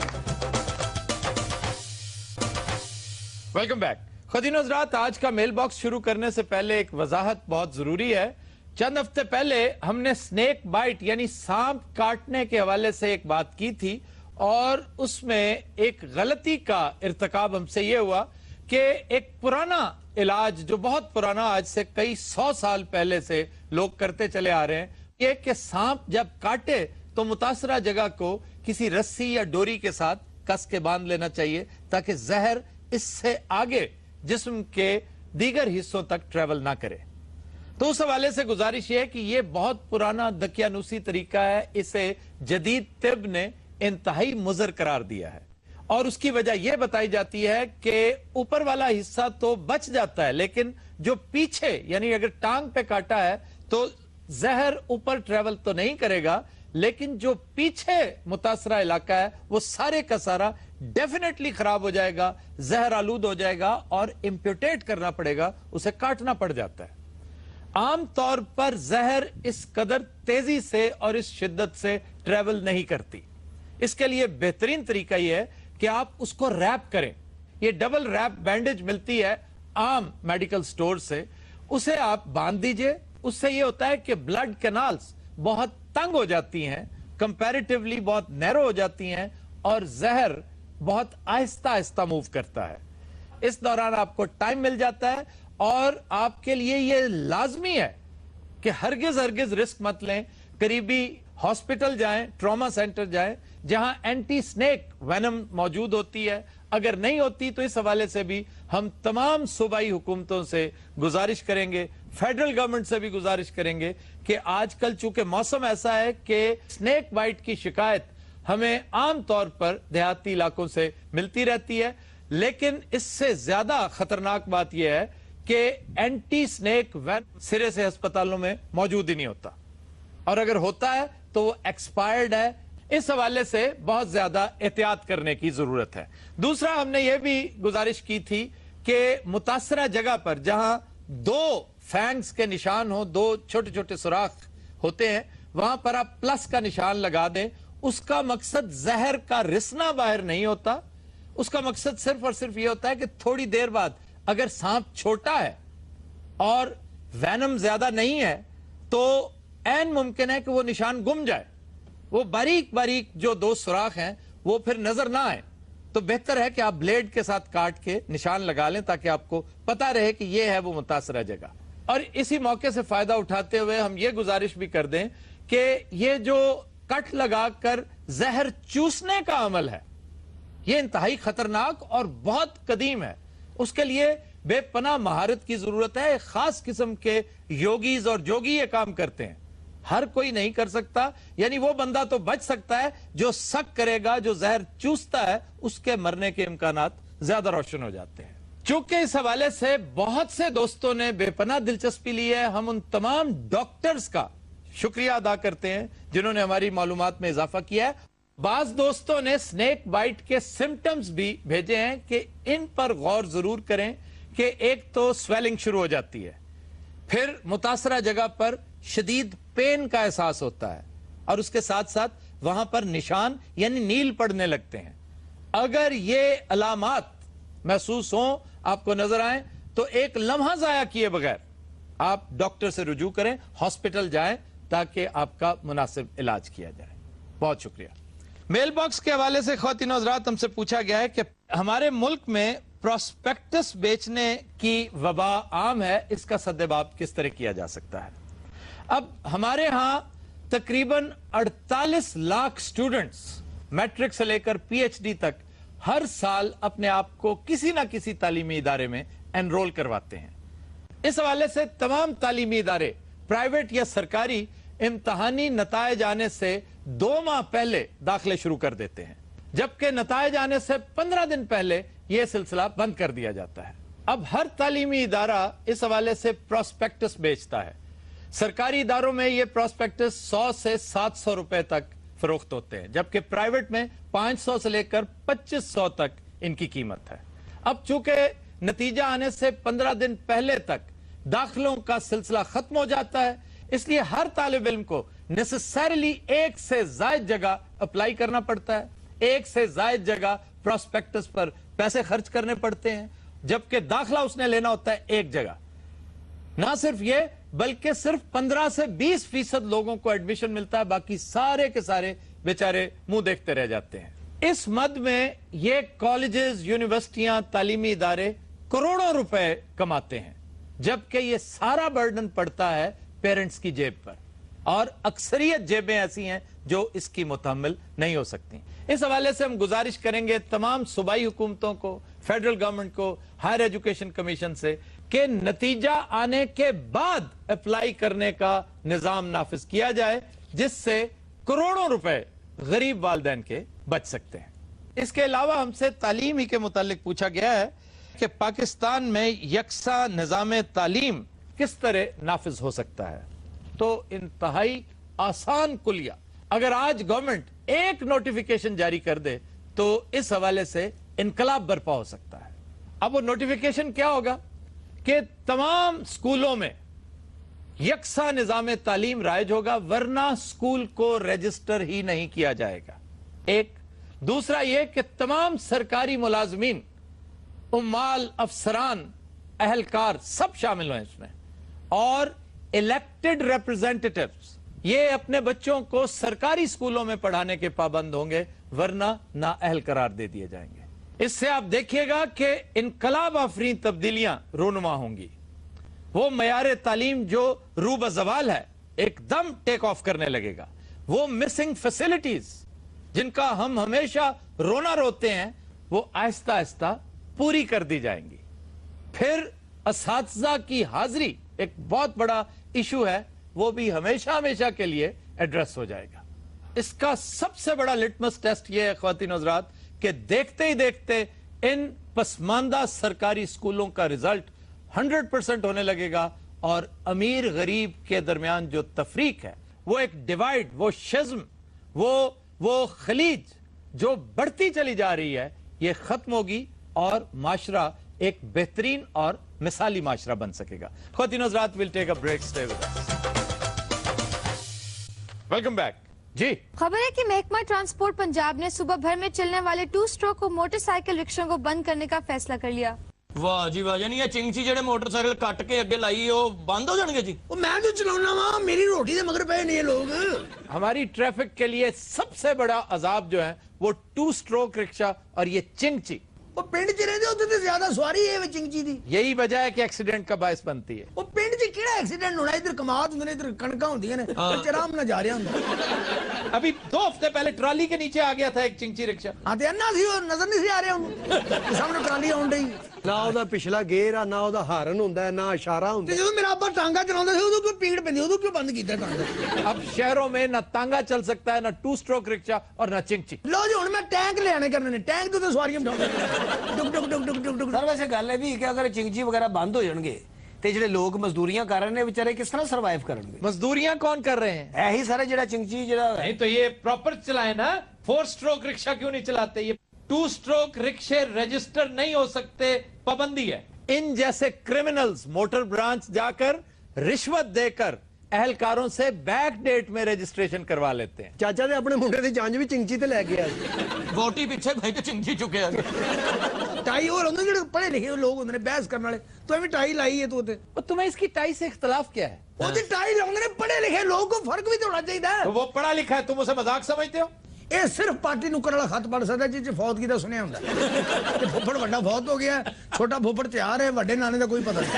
Welcome back. खुदीन हज़रात, आज का मेल बॉक्स शुरू करने से पहले एक वजाहत बहुत जरूरी है। चंद हफ्ते पहले हमने स्नेक बाइट यानी सांप काटने के हवाले से एक बात की थी और उसमें एक गलती का इर्तिकाब हमसे यह हुआ कि एक पुराना इलाज जो बहुत पुराना, आज से कई 100 साल पहले से लोग करते चले आ रहे हैं, ये कि सांप जब काटे तो मुतासरा जगह को किसी रस्सी या डोरी के साथ कस के बांध लेना चाहिए ताकि जहर इससे आगे जिस्म के दीगर हिस्सों तक ट्रेवल ना करे। तो उस हवाले से गुजारिश यह है कि यह बहुत पुराना दकियानूसी तरीका है, इसे जदीद तिब ने इंतहाई मुज़र करार दिया है और उसकी वजह यह बताई जाती है कि ऊपर वाला हिस्सा तो बच जाता है, लेकिन जो पीछे यानी अगर टांग पे काटा है तो जहर ऊपर ट्रेवल तो नहीं करेगा, लेकिन जो पीछे मुतासरा इलाका है वो सारे का सारा डेफिनेटली खराब हो जाएगा, जहर आलूद हो जाएगा और इम्प्यूटेट करना पड़ेगा, उसे काटना पड़ जाता है। आम तौर पर जहर इस कदर तेजी से और इस शिद्दत से ट्रेवल नहीं करती। इसके लिए बेहतरीन तरीका यह है कि आप उसको रैप करें। ये डबल रैप बैंडेज मिलती है आम मेडिकल स्टोर से, उसे आप बांध दीजिए। उससे यह होता है कि ब्लड कैनाल्स बहुत तंग हो जाती हैं, कंपैरेटिवली बहुत नैरो हो जाती हैं और जहर बहुत आहिस्ता आहिस्ता मूव करता है। इस दौरान आपको टाइम मिल जाता है और आपके लिए यह लाजमी है कि हरगिज हरगिज रिस्क मत लें, करीबी हॉस्पिटल जाएं, ट्रॉमा सेंटर जाएं जहां एंटी स्नेक वेनम मौजूद होती है। अगर नहीं होती तो इस हवाले से भी हम तमाम सूबाई हुकूमतों से गुजारिश करेंगे, फेडरल गवर्नमेंट से भी गुजारिश करेंगे कि आजकल चूंकि मौसम ऐसा है कि स्नेक बाइट की शिकायत हमें आम तौर पर देहाती इलाकों से मिलती रहती है, लेकिन इससे ज्यादा खतरनाक बात यह है कि एंटी स्नेक वैन सिरे से अस्पतालों में मौजूद ही नहीं होता और अगर होता है तो वो एक्सपायर्ड है। इस हवाले से बहुत ज्यादा एहतियात करने की जरूरत है। दूसरा, हमने ये भी गुजारिश की थी कि मुतासरा जगह पर जहां 2 फैंग्स के निशान हो, 2 छोटे छोटे सुराख होते हैं, वहां पर आप प्लस का निशान लगा दें। उसका मकसद जहर का रिसना बाहर नहीं होता, उसका मकसद सिर्फ और सिर्फ यह होता है कि थोड़ी देर बाद अगर सांप छोटा है और वैनम ज्यादा नहीं है तो ऐन मुमकिन है कि वो निशान गुम जाए, वो बारीक बारीक जो 2 सुराख हैं वो फिर नजर ना आए। तो बेहतर है कि आप ब्लेड के साथ काट के निशान लगा लें ताकि आपको पता रहे कि ये है वो मुतासरा जगह। और इसी मौके से फायदा उठाते हुए हम ये गुजारिश भी कर दें कि ये जो कट लगाकर जहर चूसने का अमल है ये इंतहाई खतरनाक और बहुत कदीम है। उसके लिए बेपनाह महारत की जरूरत है। एक खास किस्म के योगीज और जोगी ये काम करते हैं, हर कोई नहीं कर सकता। यानी वो बंदा तो बच सकता है जो शक करेगा, जो जहर चूसता है उसके मरने के इम्कानात ज्यादा रोशन हो जाते हैं। चूंकि इस हवाले से बहुत से दोस्तों ने बेपनाह दिलचस्पी ली है, हम उन तमाम डॉक्टर्स का शुक्रिया अदा करते हैं जिन्होंने हमारी मालूमात में इजाफा किया है। बाज दोस्तों ने स्नेक बाइट के सिम्टम्स भी भेजे हैं कि इन पर गौर जरूर करें कि एक तो स्वेलिंग शुरू हो जाती है, फिर मुतासरा जगह पर शदीद पेन का एहसास होता है और उसके साथ साथ वहां पर निशान यानी नील पड़ने लगते हैं। अगर ये अलामात महसूस हों, आपको नजर आए, तो एक लम्हा जाया किए बगैर आप डॉक्टर से रुजू करें, हॉस्पिटल जाएं ताकि आपका मुनासिब इलाज किया जाए। बहुत शुक्रिया। मेल बॉक्स के हवाले से ख्वातीन हज़रात हमसे पूछा गया है कि हमारे मुल्क में प्रोस्पेक्टस बेचने की वबा आम है, इसका सद्देबाब किस तरह किया जा सकता है। अब हमारे यहां तकरीबन 48 लाख स्टूडेंट्स मैट्रिक से लेकर पीएचडी तक हर साल अपने आप को किसी ना किसी तालीमी इदारे में एनरोल करवाते हैं। इस हवाले से तमाम तालीमी इदारे प्राइवेट या सरकारी इम्तहानी नतायज आने से 2 माह पहले दाखिले शुरू कर देते हैं, जबकि नतायज आने से 15 दिन पहले यह सिलसिला बंद कर दिया जाता है। अब हर तालीमी इदारा इस हवाले से प्रोस्पेक्टस बेचता है। सरकारी इदारों में ये प्रोस्पेक्टस 100 से 700 रुपए तक फरोख्त होते हैं, जबकि प्राइवेट में 500 से लेकर 2500 तक इनकी कीमत है। अब चूंकि नतीजा आने से 15 दिन पहले तक दाखिलों का सिलसिला खत्म हो जाता है, इसलिए हर तालिब इल्म को नेसेसरीली एक से ज्यादा जगह अप्लाई करना पड़ता है, एक से ज्यादा जगह प्रोस्पेक्टस पर पैसे खर्च करने पड़ते हैं, जबकि दाखिला उसने लेना होता है एक जगह। ना सिर्फ ये, बल्कि सिर्फ 15 से 20% लोगों को एडमिशन मिलता है, बाकी सारे के सारे बेचारे मुंह देखते रह जाते हैं। इस मद में ये कॉलेजेस, यूनिवर्सिटियां, तालीमी इदारे करोड़ों रुपए कमाते हैं, जबकि ये सारा बर्डन पड़ता है पेरेंट्स की जेब पर, और अक्सरियत जेबें ऐसी हैं जो इसकी मुतहम्मिल नहीं हो सकती। इस हवाले से हम गुजारिश करेंगे तमाम सूबाई हुकूमतों को, फेडरल गवर्नमेंट को, हायर एजुकेशन कमीशन से कि नतीजा आने के बाद अप्लाई करने का निजाम नाफिज किया जाए, जिससे करोड़ों रुपए गरीब वालिदैन के बच सकते हैं। इसके अलावा हमसे तालीम ही के मुतालिक पूछा गया है कि पाकिस्तान में यकसा निजाम तालीम किस तरह नाफिज हो सकता है। तो इंतहाई आसान कुलिया, अगर आज गवर्नमेंट एक नोटिफिकेशन जारी कर दे तो इस हवाले से इनकलाब बर्पा हो सकता है। अब वो नोटिफिकेशन क्या होगा कि तमाम स्कूलों में यकसा निजाम तालीम राइज होगा, वरना स्कूल को रजिस्टर ही नहीं किया जाएगा। एक दूसरा यह कि तमाम सरकारी मुलाजमीन, उम्माल, अफसरान, अहलकार सब शामिल हैं इसमें, और इलेक्टेड रिप्रेजेंटेटिव्स ये अपने बच्चों को सरकारी स्कूलों में पढ़ाने के पाबंद होंगे, वरना नाअहल करार दे दिए जाएंगे। इससे आप देखिएगा कि इनकलाब आफरीन तब्दीलियां रूनुमा होंगी। वो मयार तालीम जो रूब ज़वाल है एकदम टेक ऑफ करने लगेगा। वो मिसिंग फैसिलिटीज जिनका हम हमेशा रोना रोते हैं, वो आहिस्ता आहिस्ता पूरी कर दी जाएंगी। फिर असातिज़ा की हाजिरी एक बहुत बड़ा इशू है, वो भी हमेशा हमेशा के लिए एड्रेस हो जाएगा। इसका सबसे बड़ा लिटमस टेस्ट ये है ख्वातीन हज़रात कि देखते ही देखते इन पसमानदा सरकारी स्कूलों का रिजल्ट 100% होने लगेगा, और अमीर गरीब के दरमियान जो तफरीक है, वो एक डिवाइड, वो शिज़्म, वो खलीज जो बढ़ती चली जा रही है, ये खत्म होगी और माशरा एक बेहतरीन और मिसाली माशरा बन सकेगा। ख्वातीन हज़रात, will take a break, stay with us. Welcome back. जी, खबर है कि महकमा ट्रांसपोर्ट पंजाब ने सुबह भर में चलने वाले 2 स्ट्रोक और मोटरसाइकिल रिक्शों को बंद करने का फैसला कर लिया। वाह जी वाह, यानी ये चिंगची जेडे मोटरसाइकिल कट के अगे लाई वो बंद हो जाएंगे जी। ਉਹ ਮੈਂ ਜੋ ਚਲਾਉਣਾ ਵਾ मेरी रोटी ਦੇ मगर पए नहीं लोग। हमारी ट्रैफिक के लिए सबसे बड़ा अजाब जो है वो 2 स्ट्रोक रिक्शा और ये चिंगची। ਉਹ ਪਿੰਡ 'ਚ ਰਹਿੰਦੇ ਉੱਥੇ ਤੇ ਜ਼ਿਆਦਾ ਸਵਾਰੀ ਹੈ ਵਿੱਚ ਚਿੰਗਚੀ ਦੀ। यही वजह है कि एक्सीडेंट का बायस बनती है। ਉਹ ਪਿੰਡ 'ਚ ਕਿਹੜਾ ਐਕਸੀਡੈਂਟ ਹੋਣਾ, ਇੱਧਰ ਕਮਾਦ ਹੁੰਦੇ ਨੇ, ਇੱਧਰ ਕਣਕਾਂ ਹੁੰਦੀਆਂ ਨੇ, ਬੱਚੇ ਆਰਾਮ ਨਾਲ ਜਾ ਰਿਹਾ ਹੁੰਦਾ। अभी 2 हफ्ते पहले ट्रॉली के नीचे आ गया था एक चिंगची रिक्शा। ਹਾਂ ਤੇ ਅੰਨਾ ਸੀ, ਉਹ ਨਜ਼ਰ ਨਹੀਂ ਸੀ ਆ ਰਿਹਾ ਉਹਨੂੰ, ਸਾਹਮਣੇ ਟਰਾਲੀ ਆਉਣ ਡਈ। ਨਾ ਉਹਦਾ ਪਿਛਲਾ ਗੇਅਰ ਆ, ਨਾ ਉਹਦਾ ਹਾਰਨ ਹੁੰਦਾ ਹੈ, ਨਾ ਇਸ਼ਾਰਾ ਹੁੰਦਾ ਤੇ ਜਦੋਂ ਮੇਰਾ ਅੱਬਾ ਟਾਂਗਾ ਚਲਾਉਂਦਾ ਸੀ ਉਦੋਂ ਕਿਉਂ ਪੀੜ ਪੈਂਦੀ, ਉਦੋਂ ਕਿਉਂ ਬੰਦ ਕੀਤਾ ਟਾਂਗਾ? अब शहरों में ना तांगा चल सकता है, ना 2 स्ट्रोक रिक्शा और ना चिंगची। ਲਓ ਜੀ ਹੁਣ ਮੈਂ ਟੈਂਕ ਲਿਆਣੇ ਕਰਨੇ ਨੇ, ਟੈਂਕ ਤੋਂ ਸਵਾਰੀਆਂ ਬਿਠਾਉਂਦੇ ਡੁਕ ਡੁਕ ਡੁਕ ਡੁਕ ਡੁਕ। ਸਰ ਵੈਸੇ ਗੱਲ ਇਹ ਵੀ ਕਿ ਅਗਰ चिंगची ਵਗੈਰਾ ਬੰਦ ਹੋ ਜਾਣਗੇ ਤੇ ਜਿਹੜੇ ਲੋਕ ਮਜ਼ਦੂਰੀਆਂ ਕਰ ਰਹੇ ਨੇ ਵਿਚਾਰੇ ਕਿਸ ਤਰ੍ਹਾਂ ਸਰਵਾਈਵ ਕਰਨਗੇ? मजदूरियां कौन कर रहे हैं? ਇਹੀ ਸਾਰੇ ਜਿਹੜਾ चिंगची ਜਿਹੜਾ नहीं तो ये प्रॉपर चलाए ना, 4 स्ट्रोक रिक्शा क्यों नहीं चलाते? ये 2 स्ट्रोक रिक्शे रजिस्टर नहीं हो सकते, पाबंदी है। इन जैसे क्रिमिनल्स मोटर ब्रांच जाकर रिश्वत देकर अहलकारों से बैक डेट में रजिस्ट्रेशन करवा लेते हैं। ਚਾਚਾ ਦੇ ਆਪਣੇ ਮੁੰਡੇ ਦੀ ਜਾਂਚ ਵੀ ਚਿੰਗਚੀ ਤੇ ਲੈ ਗਿਆ ਸੀ। ਵੋਟੀ ਪਿੱਛੇ ਭਾਈ ਤੇ चिंगची ਚੁੱਕਿਆ ਟਾਈ ਹੋਰ ਹੁੰਦੇ ਜਿਹੜੇ ਪੜ੍ਹੇ ਲਿਖੇ ਲੋਕ ਹੁੰਦੇ ਨੇ ਬਹਿਸ ਕਰਨ ਵਾਲੇ, ਤੂੰ ਐਵੇਂ ਟਾਈ ਲਾਈ ਹੈ ਤੂੰ ਤੇ। और तुम्हें इसकी टाई से इख्तलाफ क्या है? ਉਹਦੀ ਟਾਈ ਲਾਉਂਦੇ ਨੇ ਪੜ੍ਹੇ ਲਿਖੇ ਲੋਕ, ਕੋ ਫਰਕ ਵੀ ਤਾਂ ਹੋਣਾ ਚਾਹੀਦਾ ਹੈ। तो वो पढ़ा लिखा है, तुम उसे मजाक समझते हो? ਇਹ ਸਿਰਫ ਪਾਰਟੀ ਨੁੱਕਰ ਵਾਲਾ ਖੱਤ ਪੜ ਸਕਦਾ ਜਿਸ ਚ ਫੌਤਗੀ ਦਾ ਸੁਣਿਆ ਹੁੰਦਾ। ਤੇ ਫੁੱਫੜ ਵੱਡਾ ਫੌਤ ਹੋ ਗਿਆ, ਛੋਟਾ ਫੁੱਫੜ ਤਿਆਰ ਹੈ, ਵੱਡੇ ਨਾਨੇ ਦਾ ਕੋਈ ਪਤਾ ਨਹੀਂ।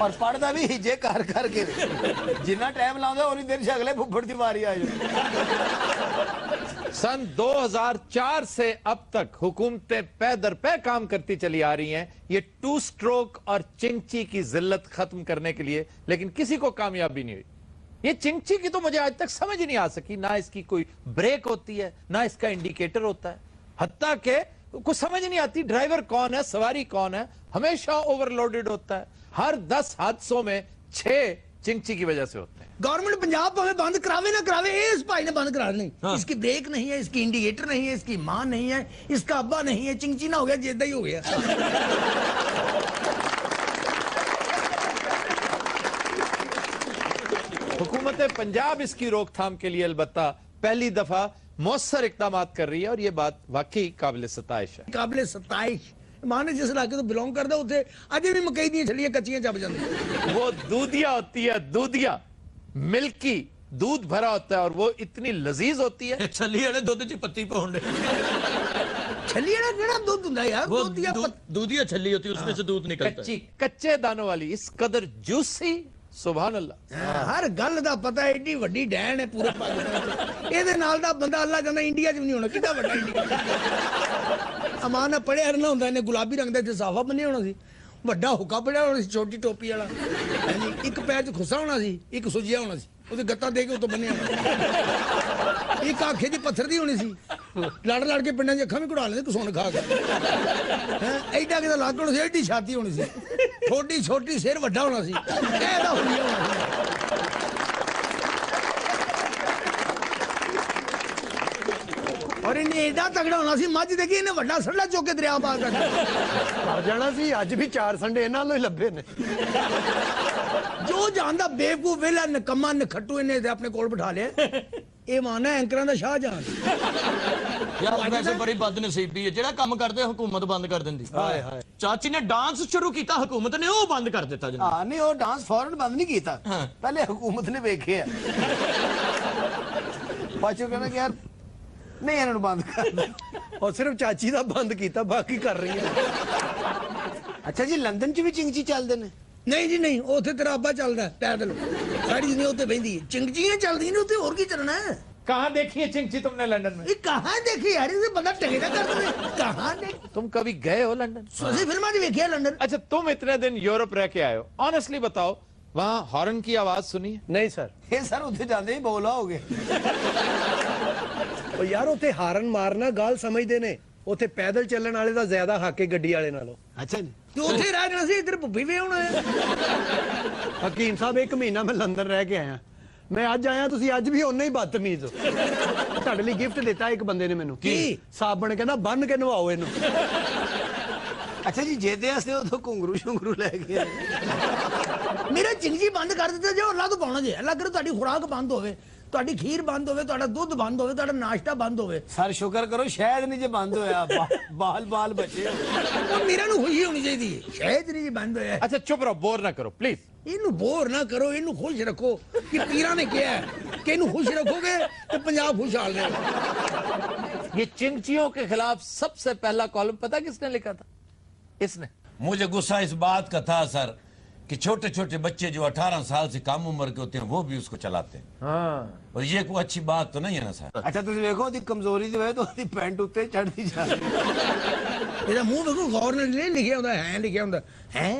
ਔਰ ਪੜਦਾ ਵੀ ਹਿੱਜੇ ਕਰ ਕਰਕੇ ਜਿੰਨਾ ਟਾਈਮ ਲਾਉਂਦਾ ਉਨੀ ਦੇਰ ਚ ਅਗਲੇ ਫੁੱਫੜ ਦੀ ਵਾਰੀ ਆ ਜਾਂਦੀ। सन 2004 से अब तक हुकूमतें पै दर पै काम करती चली आ रही हैं ये 2 स्ट्रोक और चिंगची की जिल्लत खत्म करने के लिए, लेकिन किसी को कामयाबी नहीं हुई। ये चिंगची की तो मुझे आज तक समझ ही नहीं आ सकी, ना इसकी कोई ब्रेक होती है, ना इसका इंडिकेटर होता है, हत्ता के कुछ समझ नहीं आती ड्राइवर कौन है, सवारी कौन है, हमेशा ओवरलोडेड होता है। हर 10 हादसों में 6 चिंची की वजह से होते हैं। गवर्नमेंट पंजाब भावे बंद करावे ना करावे, इस भाई ने बंद करा नहीं। इसकी ब्रेक नहीं है, इसकी इंडिकेटर नहीं है, इसकी मां नहीं है, इसका अब्बा नहीं है, चिंची ना हो गया जेदा ही हो गया। हुकूमत पंजाब इसकी रोकथाम के लिए अलबत्ता पहली दफा मौसर इकदाम कर रही है और ये बात वाकई काबिल सताइश है। काबिल सताइश। माने जिस इलाके तो बिलोंग करता उत्थे अजे भी मकई दी छलियां कच्चियां चब जांदी। वो दूधिया होती है, दूधिया मिल्की दूध भरा होता है और वो इतनी लजीज होती है। छली वाले दूध च पत्ती पाउंडे, छली वाला केड़ा दूध हुंदा यार? वो दूध दूधिया छली होती है, उसमें से दूध निकलता है। कच्ची कच्चे दानों वाली, इस कदर जूसी, सुभान अल्लाह। हर गल दा पता है, एडी वड्डी डैन है पूरे पाकिस्तान। ਇਹਦੇ ਨਾਲ ਦਾ ਬੰਦਾ ਅੱਲਾ ਜਾਂਦਾ ਇੰਡੀਆ 'ਚ ਵੀ ਨਹੀਂ ਹੋਣਾ, ਕਿੱਡਾ ਵੱਡਾ ਇੰਡੀਆ। ਅਮਾਨ ਨਾ ਪੜਿਆ ਨਾ ਹੁੰਦਾ, ਇਹਨੇ ਗੁਲਾਬੀ ਰੰਗ ਦਾ ਜਸਾਫਾ ਬੰਨਿਆ ਹੋਣਾ ਸੀ, ਵੱਡਾ ਹੁੱਕਾ ਪੜਿਆ ਹੋਣਾ ਸੀ, ਛੋਟੀ ਟੋਪੀ ਵਾਲਾ। ਹਾਂਜੀ, ਇੱਕ ਪੈਰ 'ਚ ਖੁੱਸਾ ਹੋਣਾ ਸੀ, ਇੱਕ ਸੁਜਿਆ ਹੋਣਾ ਸੀ, ਉਹਦੇ ਗੱਤਾ ਦੇ ਕੇ ਉਤੋਂ ਬੰਨਿਆ ਹੋਣਾ। ਇੱਕ ਆਖੇ ਦੀ ਪੱਥਰ ਦੀ ਹੋਣੀ ਸੀ, ਲੜ ਲੜ ਕੇ ਪਿੰਡਾਂ 'ਚ ਅੱਖਾਂ ਵੀ ਘੁੜਾ ਲੈਂਦੇ ਕਸੂਨ ਖਾ ਕੇ। ਐਡਾ ਕਿਦਾ ਲੱਗ ਹੋਣਾ ਸੀ, ਐਡੀ ਛਾਤੀ ਹੋਣੀ ਸੀ, ਛੋਟੀ ਛੋਟੀ ਸਿਰ ਵੱਡਾ ਹੋਣਾ ਸੀ, ਇਹਦਾ ਹੋਣੀ ਹੋਣਾ ਸੀ। और इन्हें एडा तगड़ा होना सी, मझ देखी इन्हें वड्डा सड़ला चुक के दरिया पार कर जाना सी। अज भी 4 संडे इन्हां लो ही लभे ने। जो जानदा बेवकूफ वेला निकम्मा नखट्टू इन्हें ते अपने कोल बिठा लिया। ये माना एंकरां दा शाहजहां। यार वैसे बड़ी बदनसीबी है, जेड़ा काम करदे हुकूमत बंद कर दिंदी। हाय हाय। चाची ने डांस शुरू किया, हुकूमत ने वो बंद कर दिता। जनाब हां नहीं, वो डांस फौरन बंद नहीं कीता, पहले हुकूमत ने वेखे है। बाचो कहना कि यार नहीं इन्होंने बंद कर दो, और सिर्फ चाची दा बंद कीता, बाकी कर रही है। अच्छा जी, लंदन च भी चिंगची चलदे ने? नहीं जी नहीं, उत्थे तेरा अब्बा चलदा है पैदल, सारी दुनिया उत्ते बहिंदी है। चिंगचियां चलदी ने उत्ते, और की चलना है? कहाँ देखी है चिंची तुमने लंदन में? ये कहाँ देखी यार, इसे बंदा टकेरा कर दे। कहाँ देखी? तुम कभी गए हो लंदन? सोची फिल्मां च वेखिया लंदन। अच्छा, तुम इतने दिन यूरोप रह के आए हो, ऑनेस्टली बताओ, वहाँ हॉर्न की आवाज सुनी है? नहीं सर। ये सर उत्थे जांदे ही बोला हो गए। ਉਹ ਯਾਰ ਉੱਥੇ ਹਾਰਨ ਮਾਰਨਾ ਗੱਲ ਸਮਝਦੇ ਨੇ, ਉੱਥੇ ਪੈਦਲ ਚੱਲਣ ਵਾਲੇ ਦਾ ਜ਼ਿਆਦਾ ਹੱਕ ਹੈ ਗੱਡੀ ਵਾਲੇ ਨਾਲੋਂ। अच्छा जी, तो उत्थे रह जाना सी, इधर भुब्बी वे होना है। ਹਕੀਮ ਸਾਹਿਬ 1 ਮਹੀਨਾ ਮੈਂ ਲੰਦਨ ਰਹਿ ਕੇ ਆਇਆ, ਮੈਂ ਅੱਜ ਆਇਆ, ਤੁਸੀਂ ਅੱਜ ਵੀ ਓਨੇ ਹੀ ਬਦਤਮੀਜ਼ ਹੋ। ਤੁਹਾਡੇ ਲਈ ਗਿਫਟ ਦਿੱਤਾ ਇੱਕ ਬੰਦੇ ਨੇ ਮੈਨੂੰ। ਕੀ? ਸਾਬਣ, ਕਹਿੰਦਾ ਬੰਨ ਕੇ ਨਵਾਓ ਇਹਨੂੰ। अच्छा जी, जेदे वास्ते उतो घुंगरू शुंगरू ले गए। मेरा चिंगजी बंद कर दिता जो, अल्लाह तो पाउना जे, अल्लाह करे तुहाडी खुराक बंद होवे, तुहाडी खीर बंद होवे, तुहाडा दुध बंद होवे, तुहाडा नाश्ता बंद होवे। सर शुक्र करो शायद नहीं जे बंद होया, बाल बाल बचे। और मेरा नु खुशी होनी चाहिए, शायद नहीं जे बंद होया। अच्छा चुप रहो, बोर ना करो प्लीज। इनू बोर ना करो, इनू खुश रखो कि पीरा ने किया है कि इनू खुश रखोगे तो पंजाब खुशहाल रहेगा। ये चिंचियों के खिलाफ सबसे पहला कॉलम पता किसने लिखा था? इसने। मुझे गुस्सा इस बात का था सर कि छोटे छोटे बच्चे जो 18 साल से कम उम्र के होते हैं वो भी उसको चलाते हैं। हाँ। और ये कोई अच्छी बात तो नहीं है ना सर। अच्छा तुम देखो ओदी कमजोरी जो है तो ओदी पैंट उत्ते चढ़ती जा रही है। ਇਹਦਾ ਮੂੰਹ ਵੇਖੋ, ਗੌਰ ਨਾਲ ਨਹੀਂ ਲਿਖਿਆ ਹੁੰਦਾ ਹੈ, ਲਿਖਿਆ ਹੁੰਦਾ ਹੈ।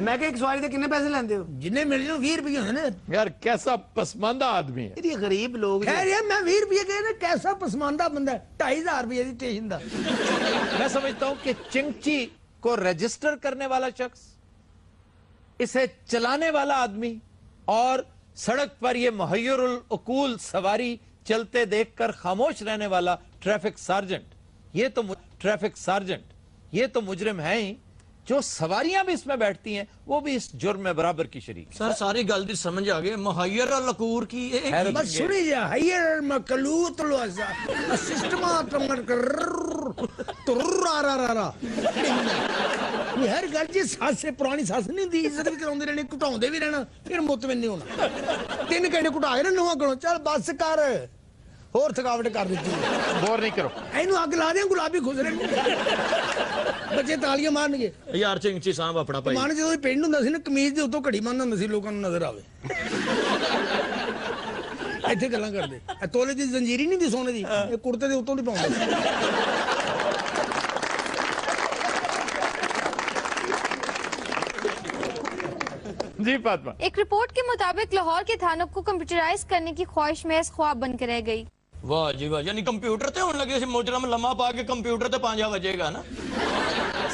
ਮੈਂ ਕਿਹਾ ਇੱਕ ਸਵਾਰੀ ਦੇ ਕਿੰਨੇ ਪੈਸੇ ਲੈਂਦੇ ਹੋ? ਜਿੰਨੇ ਮਿਲ ਜਾਣ 20 रुपए ਹੁੰਦੇ ਨੇ। यार कैसा पसमानदा आदमी है। ਇਹ ਗਰੀਬ ਲੋਕ ਖੈਰ ਯਾਰ, मैं 20 रुपए कहे ना, कैसा पसमानदा बंदा है। 2500 रुपए ਦੀ स्टेशन ਦਾ। मैं समझता हूं कि चिंची को रजिस्टर करने वाला शख्स, इसे चलाने वाला आदमी और सड़क पर ये मुहय्यरुल उकूल सवारी चलते देखकर खामोश रहने वाला ट्रैफिक सार्जेंट, ये तो मुजरिम है ही, जो सवारियां भी इसमें बैठती हैं वो भी इस जुर्म में बराबर की शरीक। सर सारी गल दी समझ आ गई, मुहैयर लकूर की बस सुनी जा, हायर मकलूत लोजा सिस्टमा तुर्रारारा। ये हर गल जी सस से पुरानी सस नहीं दी, इज्जत भी कराउंदे रहने, घटाउंदे भी रहना, फिर मुतमिन नहीं होना। 3 घंटे घटाए ना नवा करो, चल बस कर, होर थकावट कर दी। बोर नहीं करो, इनू अग ला दे, गुलाबी खुसरे बच्चे तालियां मारनगे। यार चिंची सांभ अपना भाई। माने जो पिंड हुंदा सी ना, कमीज दे उत्तों घड़ी मारना हुंदा सी, लोकां नूं नजर आवे। ਇੱਥੇ ਗੱਲਾਂ ਕਰਦੇ, ਤੋਲੇ ਦੀ ਜ਼ੰਜੀਰੀ ਨਹੀਂ ਦੀ ਸੋਨੇ ਦੀ, ਇਹ ਕੁੜਤੇ ਦੇ ਉੱਤੋਂ ਦੀ ਪਾਉਂਦੇ। जी फातिमा। एक रिपोर्ट के मुताबिक लाहौर के थानों को कंप्यूटराइज करने की ख्वाहिश महज ख्वाब बनकर रह गई। ਵਾਹ ਜੀ ਵਾਹ, ਯਾਨੀ ਕੰਪਿਊਟਰ ਤੇ ਹੋਣ ਲੱਗੇ ਸੀ ਮੋਜਰਮ ਲੰਮਾ ਪਾ ਕੇ ਕੰप्यूटर ਤੇ 5 ਵਜੇਗਾ ना।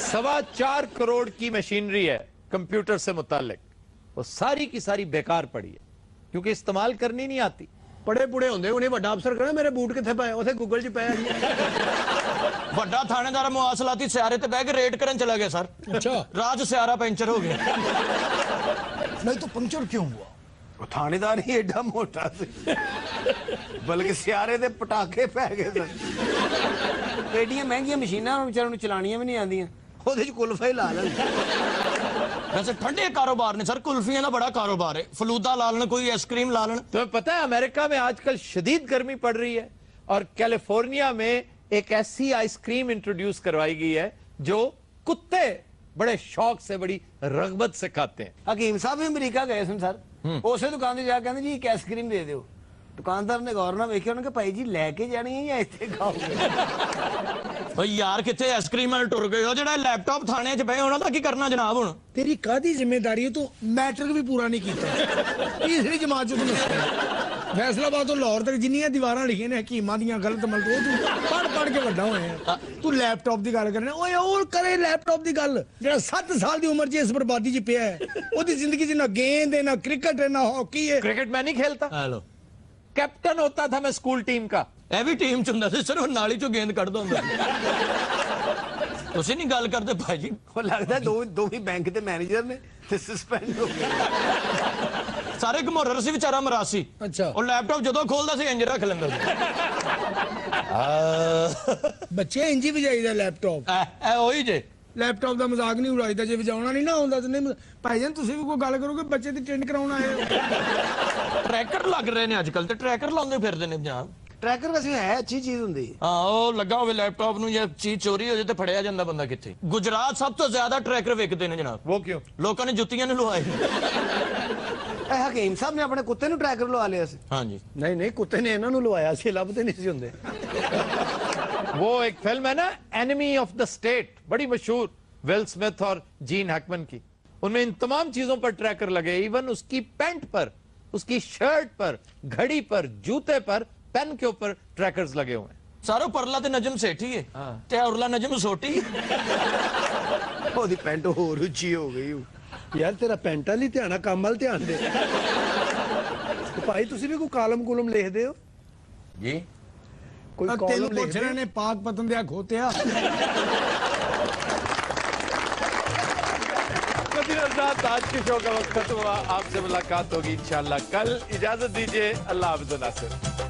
4.25 करोड़ की मशीनरी है कंप्यूटर से मुतालिक, वो सारी की सारी बेकार पड़ी है क्योंकि इस्तेमाल करनी नहीं आती। ਪੜੇ ਪੁੜੇ ਹੁੰਦੇ ਉਹਨੇ ਵੱਡਾ ਅਫਸਰ ਕਹਿਣਾ ਮੇਰੇ ਬੂਟ ਕਿੱਥੇ ਪਏ, ਉਥੇ ਗੂਗਲ 'ਚ ਪਿਆ ਜੀ। ਵੱਡਾ ਥਾਣੇਦਾਰ ਮੁਆਸਲਾਤੀ ਸਿਆਰੇ ਤੇ ਬਹਿ ਕੇ ਰੇਡ ਕਰਨ ਚਲਾ ਗਿਆ ਸਰ। ਅੱਛਾ। ਰਾਜ ਸਿਆਰਾ ਪੈਂਚਰ ਹੋ ਗਿਆ। नहीं तो पंक्चर क्यों हुआ? ਉਹ ਥਾਣੇਦਾਰ ਹੀ ਐਡਾ ਮੋਟਾ ਸੀ, ਬਲਕਿ ਸਿਆਰੇ ਦੇ ਪਟਾਕੇ ਪੈ ਗਏ ਸਨ। ਐਡੀਆਂ ਮਹਿੰਗੀਆਂ ਮਸ਼ੀਨਾਂ ਵਿਚਾਰਿਆਂ ਨੂੰ ਚਲਾਣੀਆਂ ਵੀ ਨਹੀਂ ਆਉਂਦੀਆਂ, ਉਹਦੇ 'ਚ ਕੁਲਫਾ ਹੀ ਲਾ ਲੈਣ। वैसे ठंडे कारोबार ने सर, कुल्फियां का बड़ा कारोबार है, फलूदा ला लेना, कोई आइसक्रीम ला लेना। तुम्हें पता है अमेरिका में आजकल शदीद गर्मी पड़ रही है और कैलिफोर्निया में एक ऐसी आइसक्रीम इंट्रोड्यूस करवाई गई है जो कुत्ते बड़े शौक से, बड़ी रगबत से खाते हैं। ਹਕੀਮ ਸਾਹਿਬ ਵੀ ਅਮਰੀਕਾ ਗਏ ਸਨ ਸਰ, ਉਸੇ ਦੁਕਾਨ ਤੇ ਜਾ ਕੇ ਕਹਿੰਦੇ ਜੀ ਇੱਕ ਆਈਸਕ੍ਰੀਮ ਦੇ ਦਿਓ। ਦੁਕਾਨਦਾਰ ਨੇ ਗੌਰ ਨਾਲ ਵੇਖਿਆ, ਉਹਨੇ ਕਿਹਾ ਭਾਈ ਜੀ ਲੈ ਕੇ ਜਾਣੀ ਹੈ ਜਾਂ ਇੱਥੇ ਖਾਓਗੇ? भाई यार कितने आइसक्रीम वाले टुर गए हो, जेड़ा लैपटॉप थाने च पए उन्हां दा की करना जनाब हुण? तेरी कादी जिम्मेदारी है, तू मैट्रिक भी पूरा नहीं किया, तीसरी जमात चो तू फैसलाबाद तो लाहौर तक जिन्नियां दीवारां लिखियां ने हकीमां दियां गलत मलत, तू पढ़ के वड्डा होया। तू लैपटॉप दी गल करना, ओए और करे लैपटॉप दी गल, जेड़ा 7 साल दी उम्र च इस बर्बादी च पिया है, ओदी जिंदगी च ना गेंद है, ना क्रिकेट है, ना हॉकी है। क्रिकेट मैं नहीं खेलता, हेलो कैप्टन होता था मैं स्कूल टीम का। ਇਹ ਵੀ ਟੀਮ ਚ ਹੁੰਦਾ ਸੀ ਸਿਰਫ ਨਾਲੀ ਚੋਂ ਗੇਂਦ ਕੱਢਦਾ ਹੁੰਦਾ। ਤੁਸੀਂ ਨਹੀਂ ਗੱਲ ਕਰਦੇ ਭਾਈ ਜੀ? ਉਹ ਲੱਗਦਾ ਦੋ ਹੀ ਬੈਂਕ ਦੇ ਮੈਨੇਜਰ ਨੇ ਤੇ ਸਸਪੈਂਡ ਹੋ ਗਏ। ਸਾਰੇ ਘਮੋਰਰ ਸੀ ਵਿਚਾਰਾ ਮਰਾਸੀ। ਅੱਛਾ। ਉਹ ਲੈਪਟਾਪ ਜਦੋਂ ਖੋਲਦਾ ਸੀ ਇੰਜ ਰੱਖ ਲੈਂਦਾ ਸੀ। ਬੱਚੇ ਇੰਜੀ ਵਜਾਈਦਾ ਲੈਪਟਾਪ। ਐ ਉਹੀ ਜੇ ਲੈਪਟਾਪ ਦਾ ਮਜ਼ਾਕ ਨਹੀਂ ਉਡਾਈਦਾ, ਜੇ ਵਜਾਉਣਾ ਨਹੀਂ ਨਾ ਆਉਂਦਾ ਤੇ ਨਹੀਂ। ਭਾਈ ਜਾਨ ਤੁਸੀਂ ਵੀ ਕੋਈ ਗੱਲ ਕਰੋਗੇ, ਬੱਚੇ ਦੀ ਟ੍ਰੇਨ ਕਰਾਉਣ ਆਏ ਹੋ। ਟਰੈਕਰ ਲੱਗ ਰਹੇ ਨੇ ਅੱਜ ਕੱਲ, ਤੇ ਟਰੈਕਰ ਲਾਉਂਦੇ ਫਿਰਦੇ ਨੇ ਜਨਾਬ। ਟਰੈਕਰ ਵੈਸੇ ਹੈ ਅੱਛੀ ਚੀਜ਼ ਹੁੰਦੀ ਹੈ। ਹਾਂ, ਉਹ ਲੱਗਾ ਹੋਵੇ ਲੈਪਟਾਪ ਨੂੰ, ਜਾਂ ਚੀਜ਼ ਚੋਰੀ ਹੋ ਜਾਏ ਤੇ ਫੜਿਆ ਜਾਂਦਾ ਬੰਦਾ ਕਿੱਥੇ। ਗੁਜਰਾਤ ਸਭ ਤੋਂ ਜ਼ਿਆਦਾ ਟਰੈਕਰ ਵਿਕਦੇ ਨੇ ਜਨਾਬ। वो क्यों? ਲੋਕਾਂ ਨੇ ਜੁੱਤੀਆਂ ਨੂੰ ਲਵਾਏ। ਇਹ ਹਕੀਮ ਸਾਹਿਬ ਨੇ ਆਪਣੇ ਕੁੱਤੇ ਨੂੰ ਟਰੈਕਰ ਲਵਾ ਲਿਆ ਸੀ। ਹਾਂਜੀ। ਨਹੀਂ ਕੁੱਤੇ ਨੇ ਇਹਨਾਂ ਨੂੰ ਲਵਾਇਆ ਸੀ, ਲੱਭਦੇ ਨਹੀਂ ਸੀ ਹੁੰਦੇ। वो एक फिल्म है ना एनिमी ऑफ द स्टेट, बड़ी मशहूर, विल स्मिथ और जीन हैकमैन की, उनमें इन तमाम चीजों पर ट्रैकर लगे, इवन उसकी पैंट पर, उसकी शर्ट पर, घड़ी पर, जूते पर, पेन के ऊपर ट्रैकर्स लगे हुए हैं। ਸਾਰੋ ਪਰਲਾ ਤੇ ਨਜਮ ਸੇਠੀ ਹੈ ਤੇ ਔਰਲਾ ਨਜਮ ਸੋਟੀ। ਉਹਦੀ ਪੈਂਟ ਹੋਰ ਉੱਚੀ ਹੋ ਗਈ। ਯਾਰ ਤੇਰਾ ਪੈਂਟ ਵਾਲੀ ਧਿਆਨ ਆ, ਕੰਮ ਵੱਲ ਧਿਆਨ ਦੇ। ਭਾਈ ਤੁਸੀਂ ਵੀ ਕੋਈ ਕਾਲਮ ਕੁਲਮ ਲਿਖਦੇ ਹੋ ਜੀ? ਕੋਈ ਤੈਨੂੰ ਕਾਲਮ ਪੁੱਛ ਲਿਖਦੇ ਰਹੇ ਨੇ ਪਾਕ ਪਤਨ ਦਿਆ ਖੋਤਿਆ। आज के शो का वक्त खत्म हुआ, आपसे मुलाकात होगी इंशाल्लाह कल। इजाजत दीजिए, अल्लाह हाफ़िज़ नासिर।